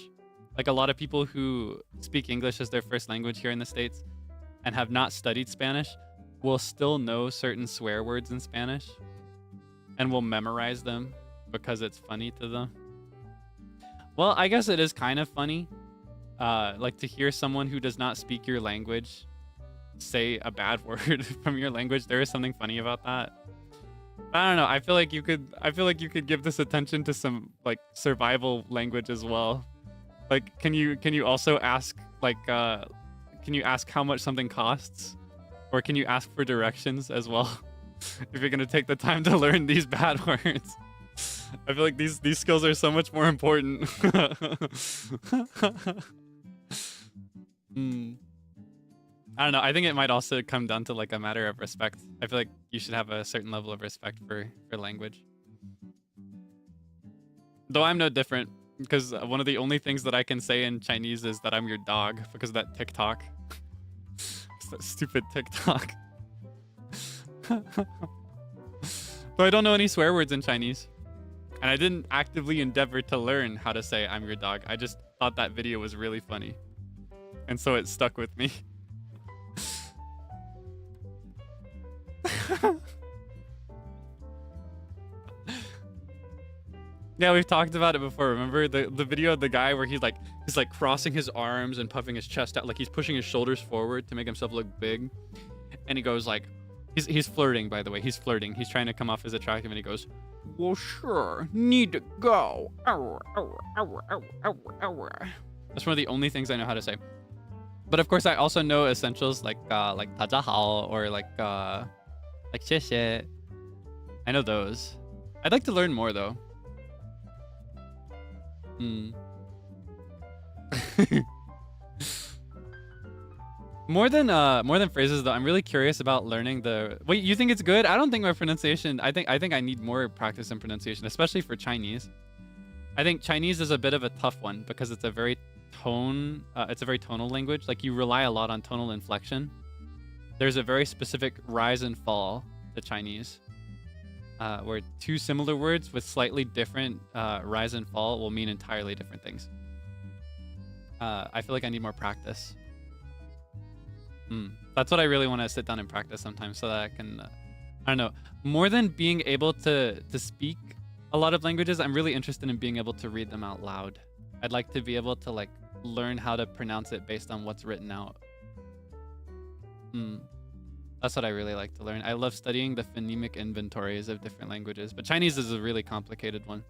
Like, a lot of people who speak English as their first language here in the States and have not studied Spanish will still know certain swear words in Spanish and will memorize them because it's funny to them. Well, I guess it is kind of funny. Like to hear someone who does not speak your language say a bad word from your language. There is something funny about that. I don't know. I feel like you could give this attention to some like survival language as well. Like, can you also ask like can you ask how much something costs, or can you ask for directions as well? If you're gonna take the time to learn these bad words, I feel like these skills are so much more important. I don't know. I think it might also come down to like a matter of respect. I feel like you should have a certain level of respect for language. Though I'm no different, because one of the only things that I can say in Chinese is that I'm your dog because of that TikTok. It's that stupid TikTok. But I don't know any swear words in Chinese. And I didn't actively endeavor to learn how to say I'm your dog. I just thought that video was really funny. And so it stuck with me. Yeah, we've talked about it before. Remember the video of the guy where he's like crossing his arms and puffing his chest out, like he's pushing his shoulders forward to make himself look big. And he goes like, he's flirting, by the way. He's flirting. He's trying to come off as attractive, and he goes, "Well, sure, need to go." That's one of the only things I know how to say. But of course, I also know essentials like 大家好 or like 谢谢. I know those. I'd like to learn more though. More than phrases though, I'm really curious about learning the. Wait, you think it's good? I don't think my pronunciation. I think I need more practice in pronunciation, especially for Chinese. I think Chinese is a bit of a tough one because it's a very tonal language. Like you rely a lot on tonal inflection. There's a very specific rise and fall to Chinese, where two similar words with slightly different rise and fall will mean entirely different things. I feel like I need more practice. That's what I really want to sit down and practice sometimes so that I can I don't know. More than being able to speak a lot of languages, I'm really interested in being able to read them out loud. I'd like to be able to like learn how to pronounce it based on what's written out. That's what I really like to learn. I love studying the phonemic inventories of different languages, but Chinese is a really complicated one.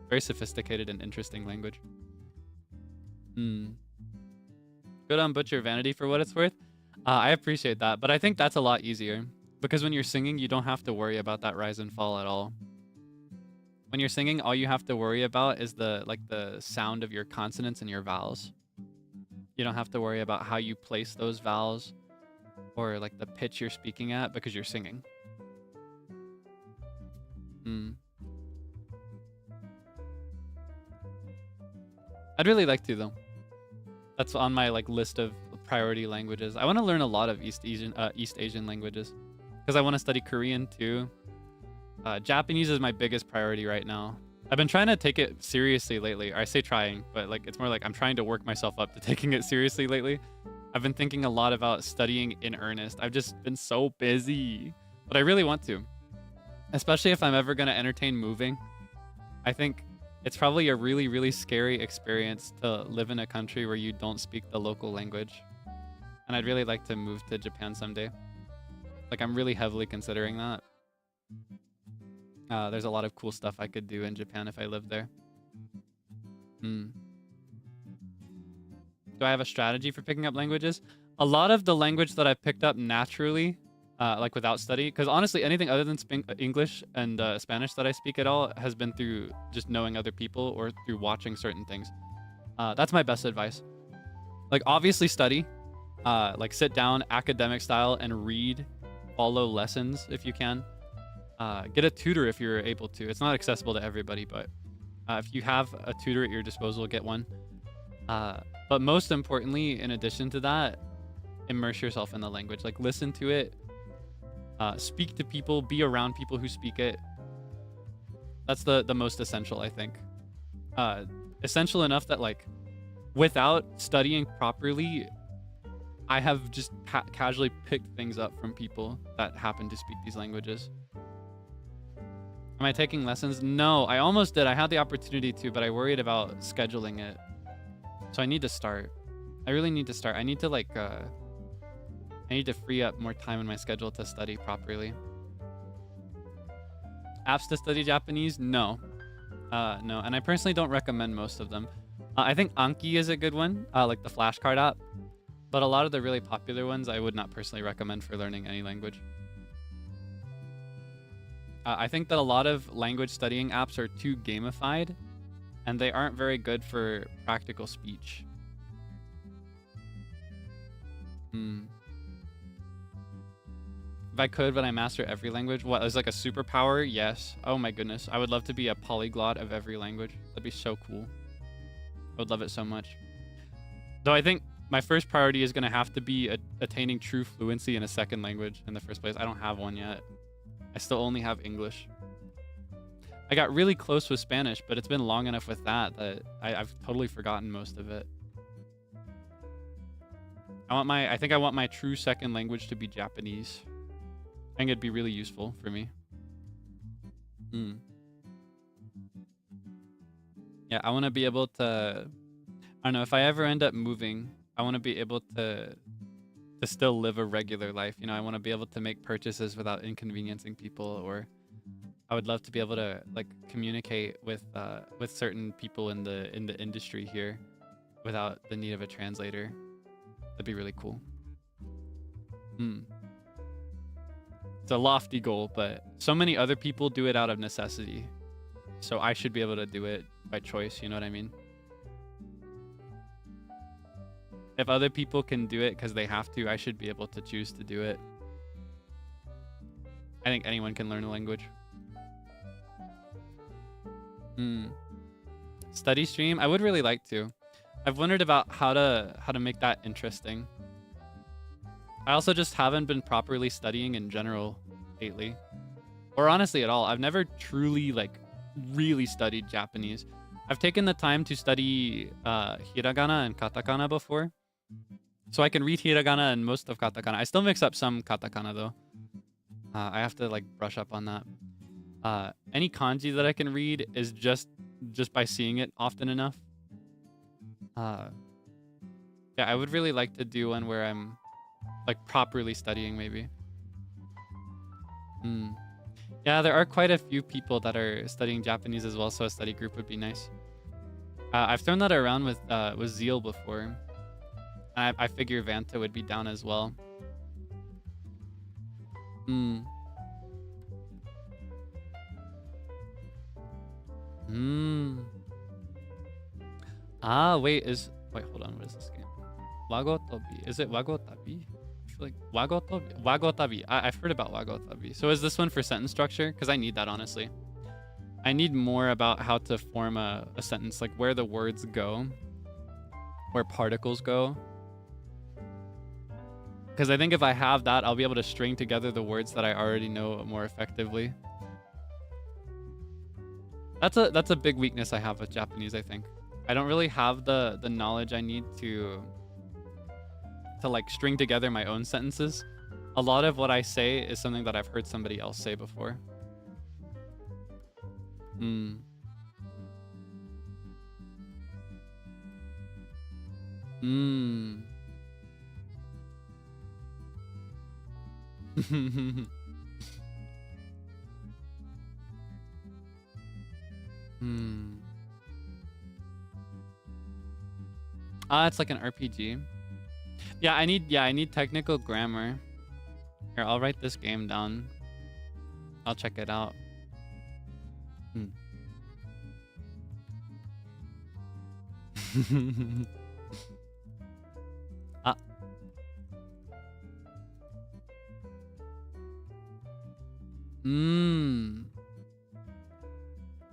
Very sophisticated and interesting language. Good on Butcher Vanity for what it's worth. I appreciate that, but I think that's a lot easier because when you're singing, you don't have to worry about that rise and fall at all. When you're singing, all you have to worry about is the sound of your consonants and your vowels. You don't have to worry about how you place those vowels or like the pitch you're speaking at because you're singing. I'd really like to though. That's on my like list of priority languages. I want to learn a lot of East Asian languages because I want to study Korean too. Japanese is my biggest priority right now. I've been trying to take it seriously lately. I say trying, but like it's more like I'm trying to work myself up to taking it seriously lately. I've been thinking a lot about studying in earnest. I've just been so busy, but I really want to, especially if I'm ever going to entertain moving. I think it's probably a really, really scary experience to live in a country where you don't speak the local language. And I'd really like to move to Japan someday. Like I'm really heavily considering that. There's a lot of cool stuff I could do in Japan if I lived there. Do I have a strategy for picking up languages? A lot of the language that I've picked up naturally, like without study, because honestly, anything other than English and Spanish that I speak at all has been through just knowing other people or through watching certain things. That's my best advice. Like obviously study, like sit down academic style and read, follow lessons if you can. Get a tutor if you're able to. It's not accessible to everybody, but if you have a tutor at your disposal, get one. But most importantly, in addition to that, immerse yourself in the language. Like listen to it, speak to people, be around people who speak it. That's the most essential, I think. Essential enough that like without studying properly, I have just casually picked things up from people that happen to speak these languages. Am I taking lessons? No, I almost did. I had the opportunity to, but I worried about scheduling it. So I need to start. I really need to start. I need to like, I need to free up more time in my schedule to study properly. Apps to study Japanese? No. No, and I personally don't recommend most of them. I think Anki is a good one, like the flashcard app. But a lot of the really popular ones I would not personally recommend for learning any language. I think that a lot of language studying apps are too gamified, and they aren't very good for practical speech. If I could, would I master every language? What, is like a superpower? Yes. Oh my goodness. I would love to be a polyglot of every language. That'd be so cool. I would love it so much. Though I think my first priority is going to have to be attaining true fluency in a second language in the first place. I don't have one yet. I still only have English. I got really close with Spanish, but it's been long enough with that I've totally forgotten most of it. I think I want my true second language to be Japanese. I think it'd be really useful for me. Yeah, I want to be able to, I don't know, if I ever end up moving, I want to be able to still live a regular life. You know, I want to be able to make purchases without inconveniencing people, or I would love to be able to like communicate with certain people in the industry here without the need of a translator. That'd be really cool. It's a lofty goal, but so many other people do it out of necessity. So I should be able to do it by choice, you know what I mean? If other people can do it because they have to, I should be able to choose to do it. I think anyone can learn a language. Study stream? I would really like to. I've wondered about how to make that interesting. I also just haven't been properly studying in general lately. Or honestly at all. I've never truly like really studied Japanese. I've taken the time to study hiragana and katakana before. So I can read hiragana and most of katakana. I still mix up some katakana though. I have to like brush up on that. Any kanji that I can read is just by seeing it often enough. Yeah, I would really like to do one where I'm like properly studying maybe. Yeah, there are quite a few people that are studying Japanese as well, so a study group would be nice. I've thrown that around with Zeal before. I figure Vanta would be down as well. Ah, wait, hold on, what is this game? Wagotobi. Is it Wagotabi? I feel like Wagotabi. I've heard about Wagotabi. So is this one for sentence structure? Because I need that, honestly. I need more about how to form a sentence, like where the words go, where particles go. Because I think if I have that, I'll be able to string together the words that I already know more effectively. That's a big weakness I have with Japanese, I think. I don't really have the knowledge I need to like string together my own sentences. A lot of what I say is something that I've heard somebody else say before. It's like an RPG. Yeah, I need technical grammar. Here, I'll write this game down. I'll check it out.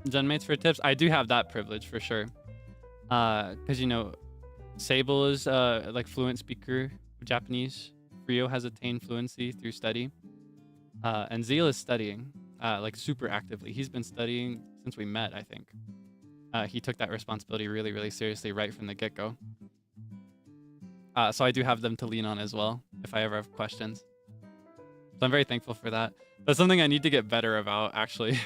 Genmates for tips. I do have that privilege for sure. Because you know, Seible is like fluent speaker of Japanese. Frio has attained fluency through study. And Zeal is studying like super actively. He's been studying since we met, I think. He took that responsibility really, really seriously right from the get-go. So I do have them to lean on as well if I ever have questions. So I'm very thankful for that. That's something I need to get better about, actually.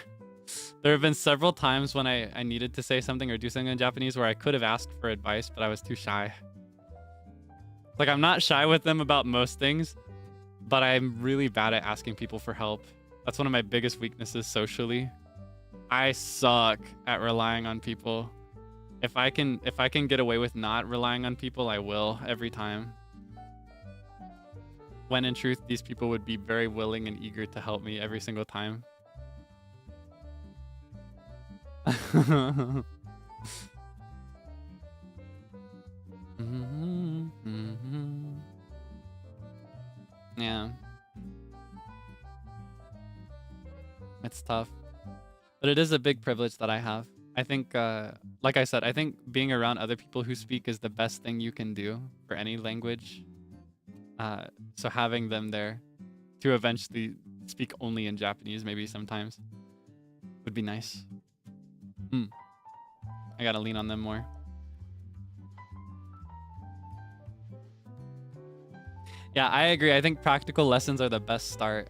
There have been several times when I needed to say something or do something in Japanese where I could have asked for advice, but I was too shy. Like, I'm not shy with them about most things, but I'm really bad at asking people for help. That's one of my biggest weaknesses socially. I suck at relying on people. If I can get away with not relying on people, I will every time. When in truth, these people would be very willing and eager to help me every single time. Yeah. It's tough. But it is a big privilege that I have. I think, like I said, I think being around other people who speak is the best thing you can do for any language. So having them there to eventually speak only in Japanese, maybe sometimes, would be nice. I gotta lean on them more. Yeah, I agree. I think practical lessons are the best start.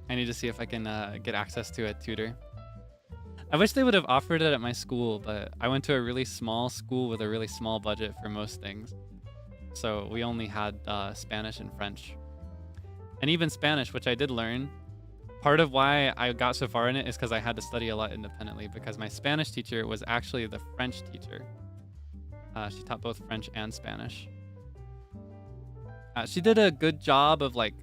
I need to see if I can get access to a tutor. I wish they would have offered it at my school, but I went to a really small school with a really small budget for most things. So we only had Spanish and French. And even Spanish, which I did learn, part of why I got so far in it is because I had to study a lot independently, because my Spanish teacher was actually the French teacher. She taught both French and Spanish. She did a good job of like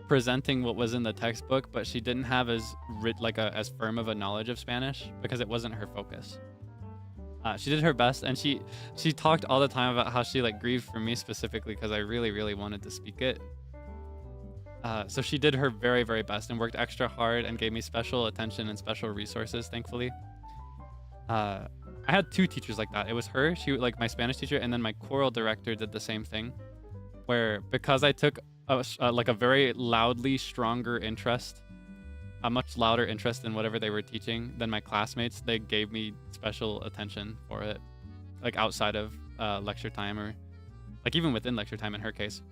presenting what was in the textbook, but she didn't have as firm of a knowledge of Spanish because it wasn't her focus. She did her best, and she talked all the time about how she like grieved for me specifically because I really, really wanted to speak it. So she did her very, very best and worked extra hard and gave me special attention and special resources, thankfully. I had two teachers like that. It was her, she like my Spanish teacher, and then my choral director did the same thing, where because I took like a very loudly stronger interest, a much louder interest in whatever they were teaching than my classmates, they gave me special attention for it, like outside of lecture time, or like even within lecture time in her case.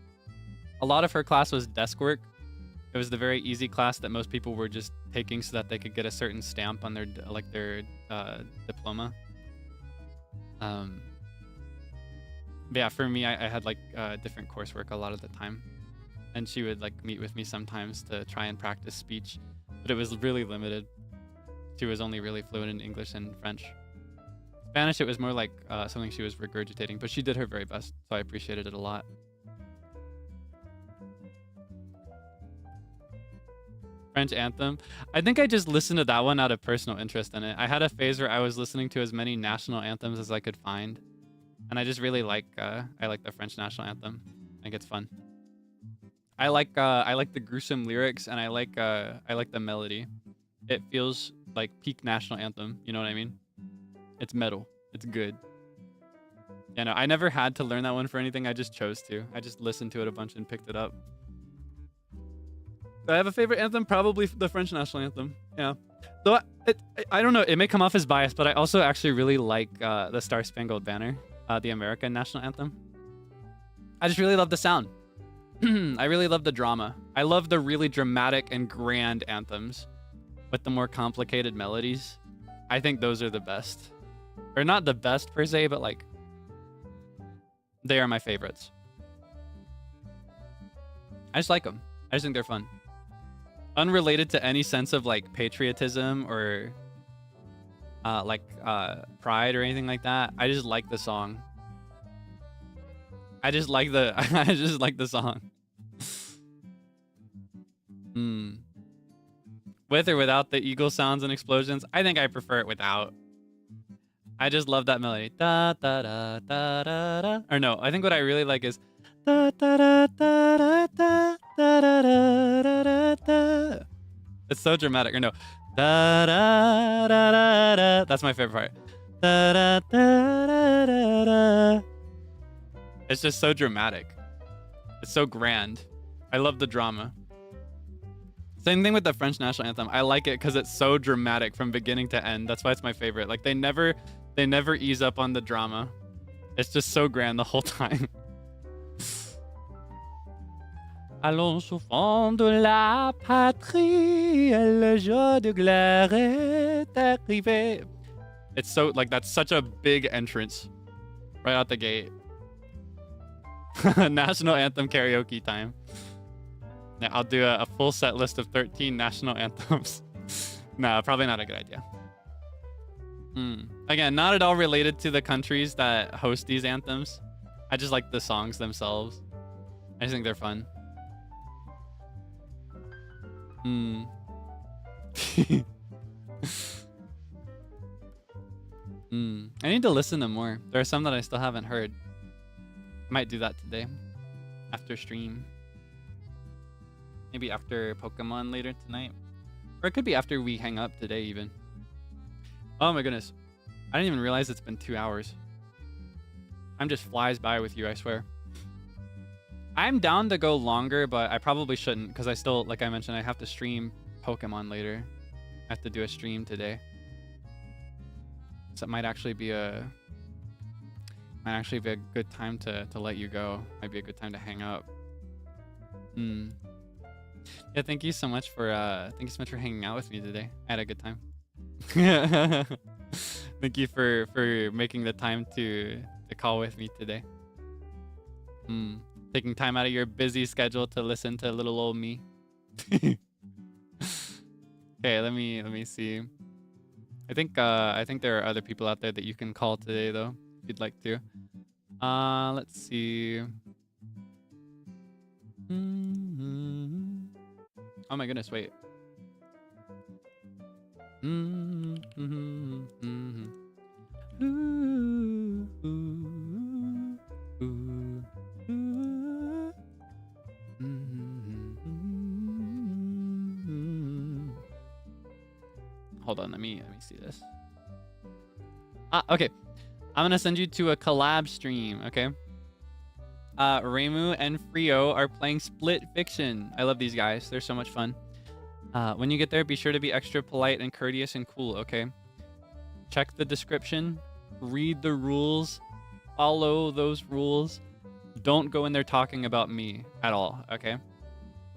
A lot of her class was desk work, It was the very easy class that most people were just taking so that they could get a certain stamp on their diploma. But yeah, for me, I had like different coursework a lot of the time, and she would like meet with me sometimes to try and practice speech, but it was really limited. She was only really fluent in English and French. Spanish, it was more like something she was regurgitating, but she did her very best, so I appreciated it a lot. French anthem. I think I just listened to that one out of personal interest in it. I had a phase where I was listening to as many national anthems as I could find, and I just really like I like the French national anthem. I think it's fun. I like the gruesome lyrics, and I like the melody. It feels like peak national anthem. You know what I mean? It's metal. It's good. Yeah, no, I never had to learn that one for anything. I just chose to. I just listened to it a bunch and picked it up. Do I have a favorite anthem? Probably the French national anthem. Yeah. So I don't know. It may come off as biased, but I also actually really like the Star Spangled Banner, the American national anthem. I just really love the sound. I really love the drama. I love the really dramatic and grand anthems with the more complicated melodies. I think those are the best. Or not the best per se, but like they are my favorites. I just like them. I just think they're fun. Unrelated to any sense of like patriotism or pride or anything like that. I just like the song. I just like the I just like the song. With or without the eagle sounds and explosions, I think I prefer it without. I just love that melody. Da da da da da da. Or no, I think what I really like is da da da da da da da da da da da. It's so dramatic. Or no, da da da da da. That's my favorite part. Da da da da da da. It's just so dramatic. It's so grand. I love the drama. Same thing with the French national anthem. I like it because it's so dramatic from beginning to end. That's why it's my favorite. Like they never ease up on the drama. It's just so grand the whole time. Allons au fond de la patrie, le jour de gloire est arrivé. It's so like that's such a big entrance right out the gate. National anthem karaoke time. Now I'll do a full set list of 13 national anthems. No, probably not a good idea. Again, not at all related to the countries that host these anthems. I just like the songs themselves. I just think they're fun. I need to listen to more. There are some that I still haven't heard. I might do that today after stream. Maybe after Pokemon later tonight. Or it could be after we hang up today even. Oh my goodness. I didn't even realize it's been 2 hours. Time just flies by with you, I swear. I'm down to go longer, but I probably shouldn't because I still, like I mentioned, I have to stream Pokemon later. I have to do a stream today. So it might actually be a good time to let you go. Might be a good time to hang up. Yeah, thank you so much for hanging out with me today. I had a good time. Thank you for making the time to call with me today. Taking time out of your busy schedule to listen to little old me. Okay, let me see. I think there are other people out there that you can call today though, if you'd like to. Let's see. Oh my goodness, wait. Hold on, let me see this. Okay. I'm gonna send you to a collab stream, okay? Reimu and Frio are playing Split Fiction. I love these guys. They're so much fun. When you get there, be sure to be extra polite and courteous and cool, okay? Check the description. Read the rules. Follow those rules. Don't go in there talking about me at all, okay?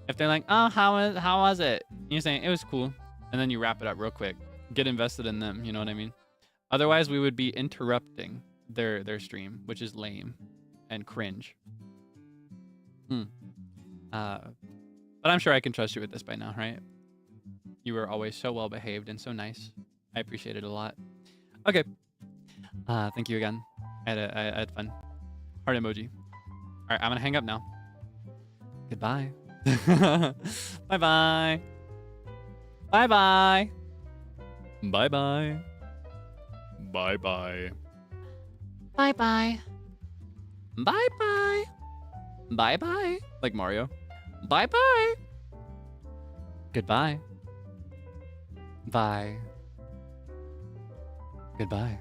If they're like, oh, how was it? You're saying it was cool, and then you wrap it up real quick. Get invested in them. You know what I mean? Otherwise, we would be interrupting their stream, which is lame and cringe. But I'm sure I can trust you with this by now, right? You were always so well behaved and so nice. I appreciate it a lot. Okay. Thank you again. I had fun. Heart emoji. All right, I'm gonna hang up now. Goodbye. Bye-bye. Bye-bye. Bye-bye.
Bye-bye.
Bye-bye. Bye-bye. Bye-bye. Like Mario. Bye-bye. Goodbye. Bye. Goodbye.